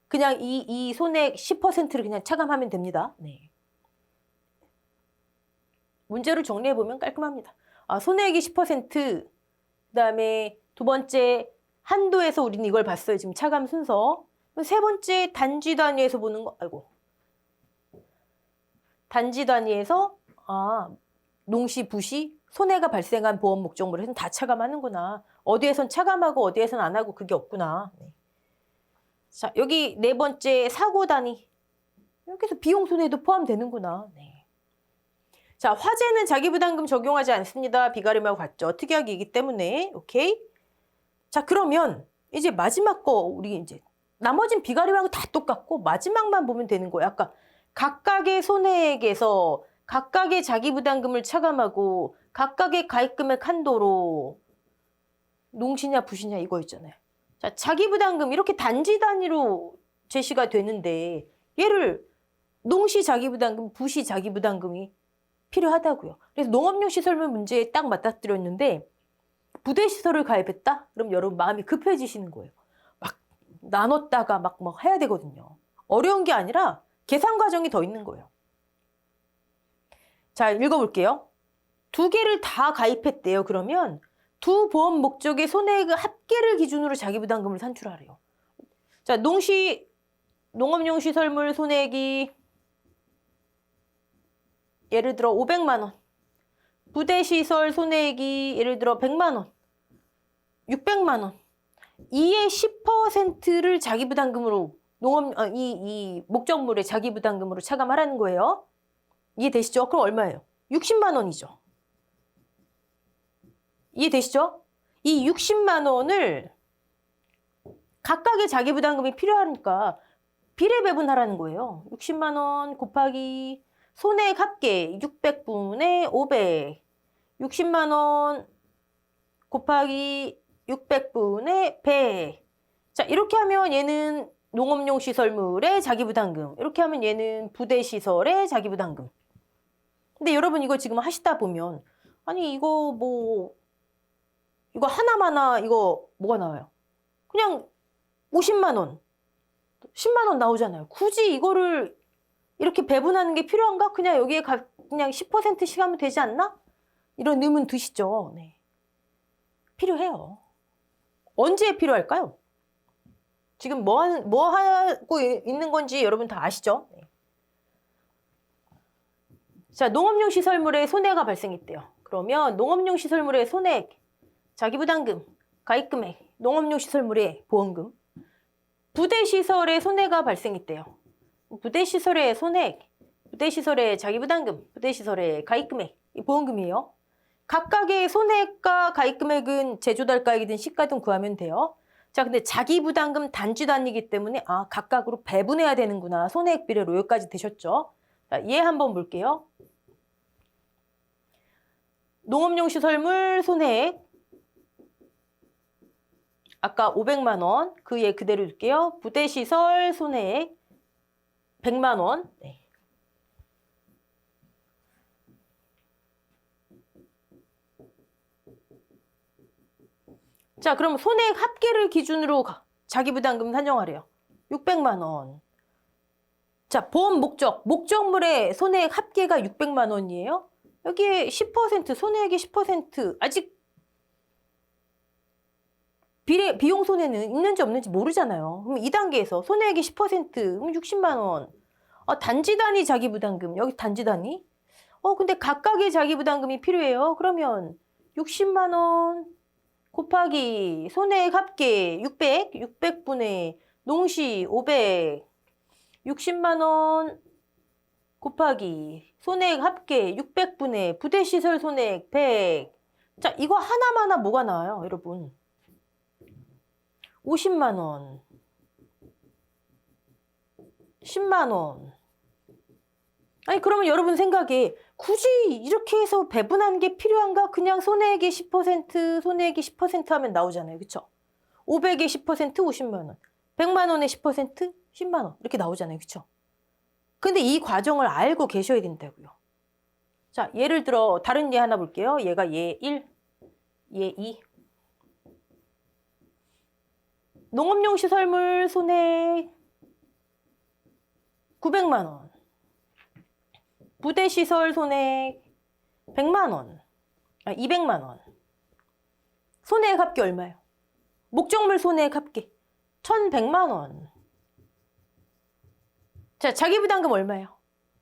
그냥 이 손액 10%를 그냥 차감하면 됩니다. 네. 문제를 정리해보면 깔끔합니다. 손해액이 10%, 그 다음에 두 번째 한도에서 우리는 이걸 봤어요. 지금 차감 순서. 세 번째 단지 단위에서 보는 거, 단지 단위에서, 농시, 부시, 손해가 발생한 보험 목적물에서는 다 차감하는구나. 어디에선 차감하고 어디에선 안 하고 그게 없구나. 네. 자, 여기 네 번째 사고 단위. 여기서 비용 손해도 포함되는구나. 네. 자, 화재는 자기부담금 적용하지 않습니다. 비가림하고 같죠. 특약이기 때문에. 오케이? 자, 그러면 이제 마지막 거 우리 이제 나머진 비가림하고 다 똑같고 마지막만 보면 되는 거예요. 아까 각각의 손해액에서 각각의 자기부담금을 차감하고 각각의 가입금액 한도로 농시냐 부시냐 이거 있잖아요. 자, 자기부담금 이렇게 단지 단위로 제시가 되는데 얘를 농시 자기부담금, 부시 자기부담금이 필요하다고요. 그래서 농업용 시설물 문제에 딱 맞닥뜨렸는데 부대시설을 가입했다? 그럼 여러분 마음이 급해지시는 거예요. 막 나눴다가 막 해야 되거든요. 어려운 게 아니라 계산 과정이 더 있는 거예요. 자, 읽어볼게요. 두 개를 다 가입했대요. 그러면 두 보험 목적의 손해액의 합계를 기준으로 자기부담금을 산출하래요. 자, 농업용 시설물 손해액이 예를 들어 500만 원. 부대시설 손해액이 예를 들어 100만 원. 600만 원. 이의 10%를 자기부담금으로 이 목적물의 자기부담금으로 차감하라는 거예요. 이해되시죠? 그럼 얼마예요? 60만 원이죠. 이해되시죠? 이 60만 원을 각각의 자기부담금이 필요하니까 비례 배분하라는 거예요. 60만 원 곱하기 손해액 합계 600분의 500. 60만 원 곱하기 600분의 100. 자, 이렇게 하면 얘는 농업용 시설물의 자기부담금. 이렇게 하면 얘는 부대시설의 자기부담금. 근데 여러분 이거 지금 하시다 보면 아니 이거 하나마나 이거 뭐가 나와요? 그냥 50만 원, 10만 원 나오잖아요. 굳이 이거를 이렇게 배분하는 게 필요한가? 그냥 여기에 그냥 10%씩 하면 되지 않나? 이런 의문 드시죠? 네. 필요해요. 언제 필요할까요? 지금 뭐 하고 있는 건지 여러분 다 아시죠? 네. 자, 농업용 시설물에 손해가 발생했대요. 그러면 농업용 시설물의 손해액, 자기부담금, 가입금액, 농업용 시설물의 보험금, 부대시설에 손해가 발생했대요. 부대시설의 손해액, 부대시설의 자기부담금, 부대시설의 가입금액, 이 보험금이에요. 각각의 손해액과 가입금액은 제조달가액이든 시가든 구하면 돼요. 자, 근데 자기부담금 단지 단위이기 때문에 각각으로 배분해야 되는구나. 손해액 비례로 여기까지 되셨죠? 자, 얘 한번 볼게요. 농업용 시설물 손해액 아까 500만 원, 그 얘 그대로 줄게요. 부대시설 손해액 100만 원. 네. 자, 그럼 손해액 합계를 기준으로 자기부담금 산정하래요. 600만 원. 자, 보험 목적물의 손해액 합계가 600만 원이에요. 여기에 10%, 손해액의 10%, 아직 비용 손해는 있는지 없는지 모르잖아요. 그럼 2단계에서 손해액의 10%, 그럼 60만 원. 단지 단위 자기부담금, 여기 단지 단위. 근데 각각의 자기부담금이 필요해요. 그러면 60만 원 곱하기 손해액 합계 600분의 농시 500. 60만 원 곱하기 손해액 합계 600분의 부대시설 손해액 100. 자, 이거 하나마나 뭐가 나와요, 여러분? 50만 원, 10만 원. 아니, 그러면 여러분 생각에 굳이 이렇게 해서 배분하는 게 필요한가? 그냥 손해액의 10%, 손해액이 10% 하면 나오잖아요. 그쵸? 500의 10% 50만 원, 100만 원의 10% 10만 원 이렇게 나오잖아요. 그쵸? 근데 이 과정을 알고 계셔야 된다고요. 자, 예를 들어 다른 예 하나 볼게요. 얘가 예 1, 예 2. 농업용 시설물 손해액 900만 원. 부대시설 손해액 100만 원. 200만 원. 손해액 합계 얼마예요? 목적물 손해액 합계 1100만 원. 자, 자기부담금 얼마예요?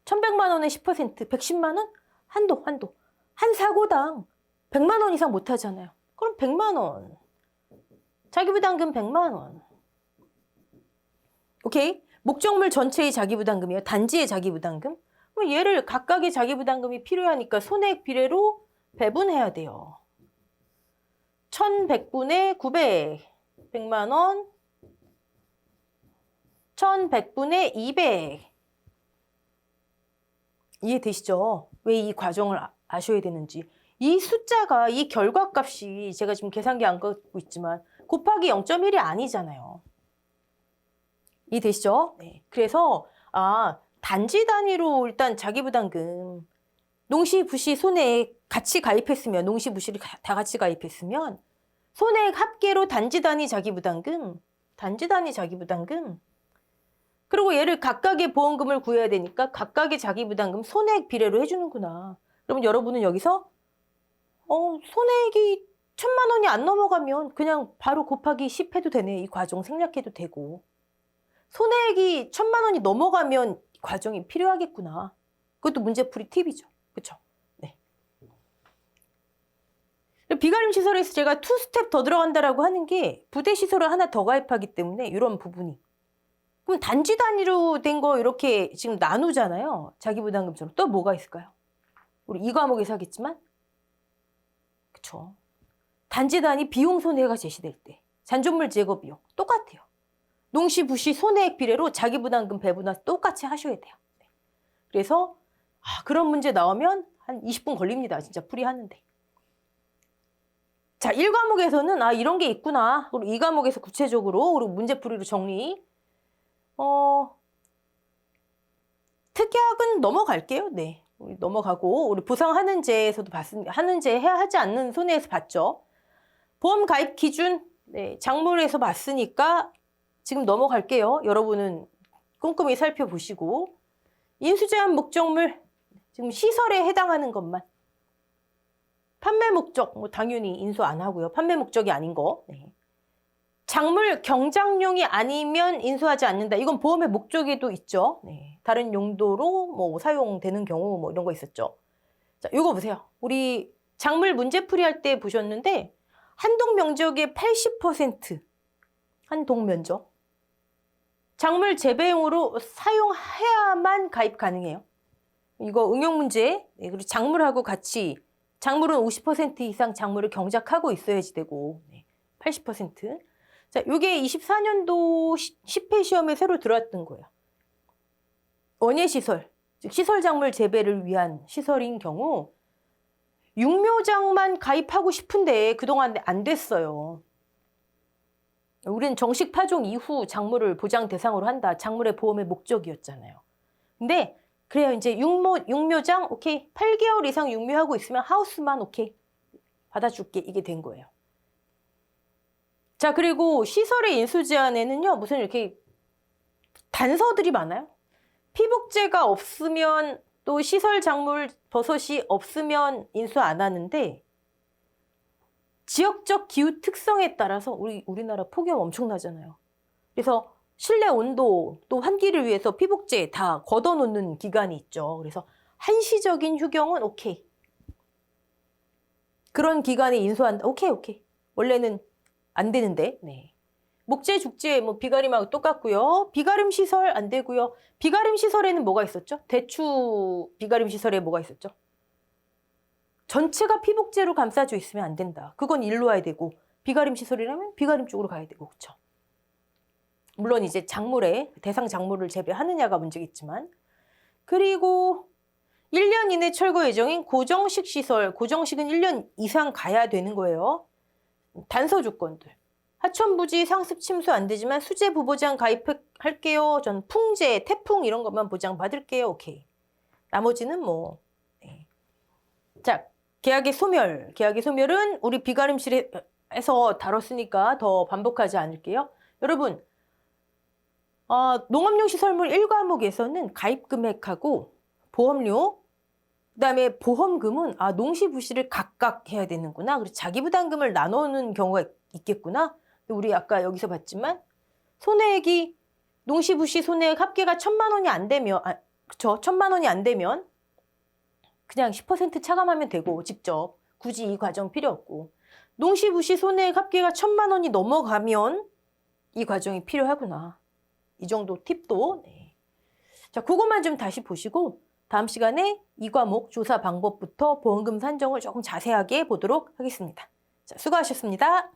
1100만 원의 10%, 110만 원? 한도. 한 사고당 100만 원 이상 못 하잖아요. 그럼 100만 원. 자기부담금 100만 원. 오케이? 목적물 전체의 자기부담금이에요. 단지의 자기부담금. 그럼 얘를 각각의 자기부담금이 필요하니까 손해액 비례로 배분해야 돼요. 1100분의 900. 100만 원. 1100분의 200. 이해되시죠? 왜 이 과정을 아셔야 되는지. 이 숫자가, 이 결과값이 제가 지금 계산기 안 갖고 있지만 곱하기 0.1이 아니잖아요. 이해되시죠? 네. 그래서 단지 단위로 일단 자기부담금 농시, 부시, 손해액 같이 가입했으면 농시, 부시를 다 같이 가입했으면 손해액 합계로 단지 단위 자기부담금 그리고 얘를 각각의 보험금을 구해야 되니까 각각의 자기부담금 손해액 비례로 해주는구나. 그러면 여러분은 여기서 손해액이 1000만 원이 안 넘어가면 그냥 바로 곱하기 10 해도 되네. 이 과정 생략해도 되고. 손해액이 1000만 원이 넘어가면 과정이 필요하겠구나. 그것도 문제풀이 팁이죠. 그렇죠? 네. 비가림 시설에서 제가 2스텝 더 들어간다라고 하는 게 부대 시설을 하나 더 가입하기 때문에 이런 부분이. 그럼 단지 단위로 된 거 이렇게 지금 나누잖아요. 자기부담금처럼. 또 뭐가 있을까요? 우리 이 과목에서 하겠지만 그쵸. 단지 단위 비용 손해가 제시될 때 잔존물 제거 비용 똑같아요. 농시부시 손해액 비례로 자기부담금 배분화 똑같이 하셔야 돼요. 그래서 그런 문제 나오면 한 20분 걸립니다. 진짜 풀이하는데. 자, 1과목에서는 이런 게 있구나. 그리고 2과목에서 구체적으로 그리고 문제풀이로 정리. 특약은 넘어갈게요. 네. 우리 넘어가고 우리 보상하는제에서도 봤습니다. 하는제 해야 하지 않는 손해에서 봤죠. 보험 가입 기준 작물에서 봤으니까 지금 넘어갈게요. 여러분은 꼼꼼히 살펴보시고 인수제한 목적물 지금 시설에 해당하는 것만 판매 목적 당연히 인수 안 하고요. 판매 목적이 아닌 거. 작물 경작용이 아니면 인수하지 않는다. 이건 보험의 목적에도 있죠. 다른 용도로 사용되는 경우 이런 거 있었죠. 자, 이거 보세요. 우리 작물 문제풀이 할 때 보셨는데 한동 면적의 80% 한동 면적 작물 재배용으로 사용해야만 가입 가능해요. 이거 응용 문제. 그리고 작물하고 같이 작물은 50% 이상 작물을 경작하고 있어야지 되고 80%. 자, 요게 24년도 10회 시험에 새로 들어왔던 거예요. 원예시설, 즉 시설작물 재배를 위한 시설인 경우 육묘장만 가입하고 싶은데 그동안 안 됐어요. 우리는 정식 파종 이후 작물을 보장 대상으로 한다. 작물의 보험의 목적이었잖아요. 근데 그래요. 이제 육묘장 오케이. 8개월 이상 육묘하고 있으면 하우스만 오케이. 받아줄게. 이게 된 거예요. 자, 그리고 시설의 인수 제한에는요. 무슨 이렇게 단서들이 많아요. 피복제가 없으면 또 시설 작물 버섯이 없으면 인수 안 하는데 지역적 기후 특성에 따라서 우리나라 폭염 엄청나잖아요. 그래서 실내 온도 또 환기를 위해서 피복제 다 걷어놓는 기간이 있죠. 그래서 한시적인 휴경은 오케이. 그런 기간에 인수한다. 오케이. 원래는 안 되는데. 목재, 죽재, 비가림하고 똑같고요. 비가림 시설 안 되고요. 비가림 시설에는 뭐가 있었죠? 대추 비가림 시설에 뭐가 있었죠? 전체가 피복제로 감싸져 있으면 안 된다. 그건 일로 와야 되고 비가림 시설이라면 비가림 쪽으로 가야 되고 그렇죠. 물론 이제 작물에 대상 작물을 재배하느냐가 문제겠지만 그리고 1년 이내 철거 예정인 고정식 시설, 고정식은 1년 이상 가야 되는 거예요. 단서 조건들. 하천부지 상습 침수 안 되지만 수재 부보장 가입할게요. 전 풍재, 태풍 이런 것만 보장 받을게요. 오케이. 나머지는 자, 계약의 소멸. 계약의 소멸은 우리 비가림실에서 다뤘으니까 더 반복하지 않을게요. 여러분, 농업용 시설물 1과목에서는 가입 금액하고 보험료, 그다음에 보험금은 농시부시를 각각 해야 되는구나. 그리고 자기부담금을 나누는 경우가 있겠구나. 우리 아까 여기서 봤지만 손해액이 농시부시 손해액 합계가 1,000만 원이 안 되면 그쵸? 1,000만 원이 안 되면 그냥 10% 차감하면 되고 직접 굳이 이 과정 필요 없고 농시부시 손해액 합계가 1,000만 원이 넘어가면 이 과정이 필요하구나. 이 정도 팁도 자, 그것만 좀 다시 보시고 다음 시간에 이 과목 조사 방법부터 보험금 산정을 조금 자세하게 보도록 하겠습니다. 자, 수고하셨습니다.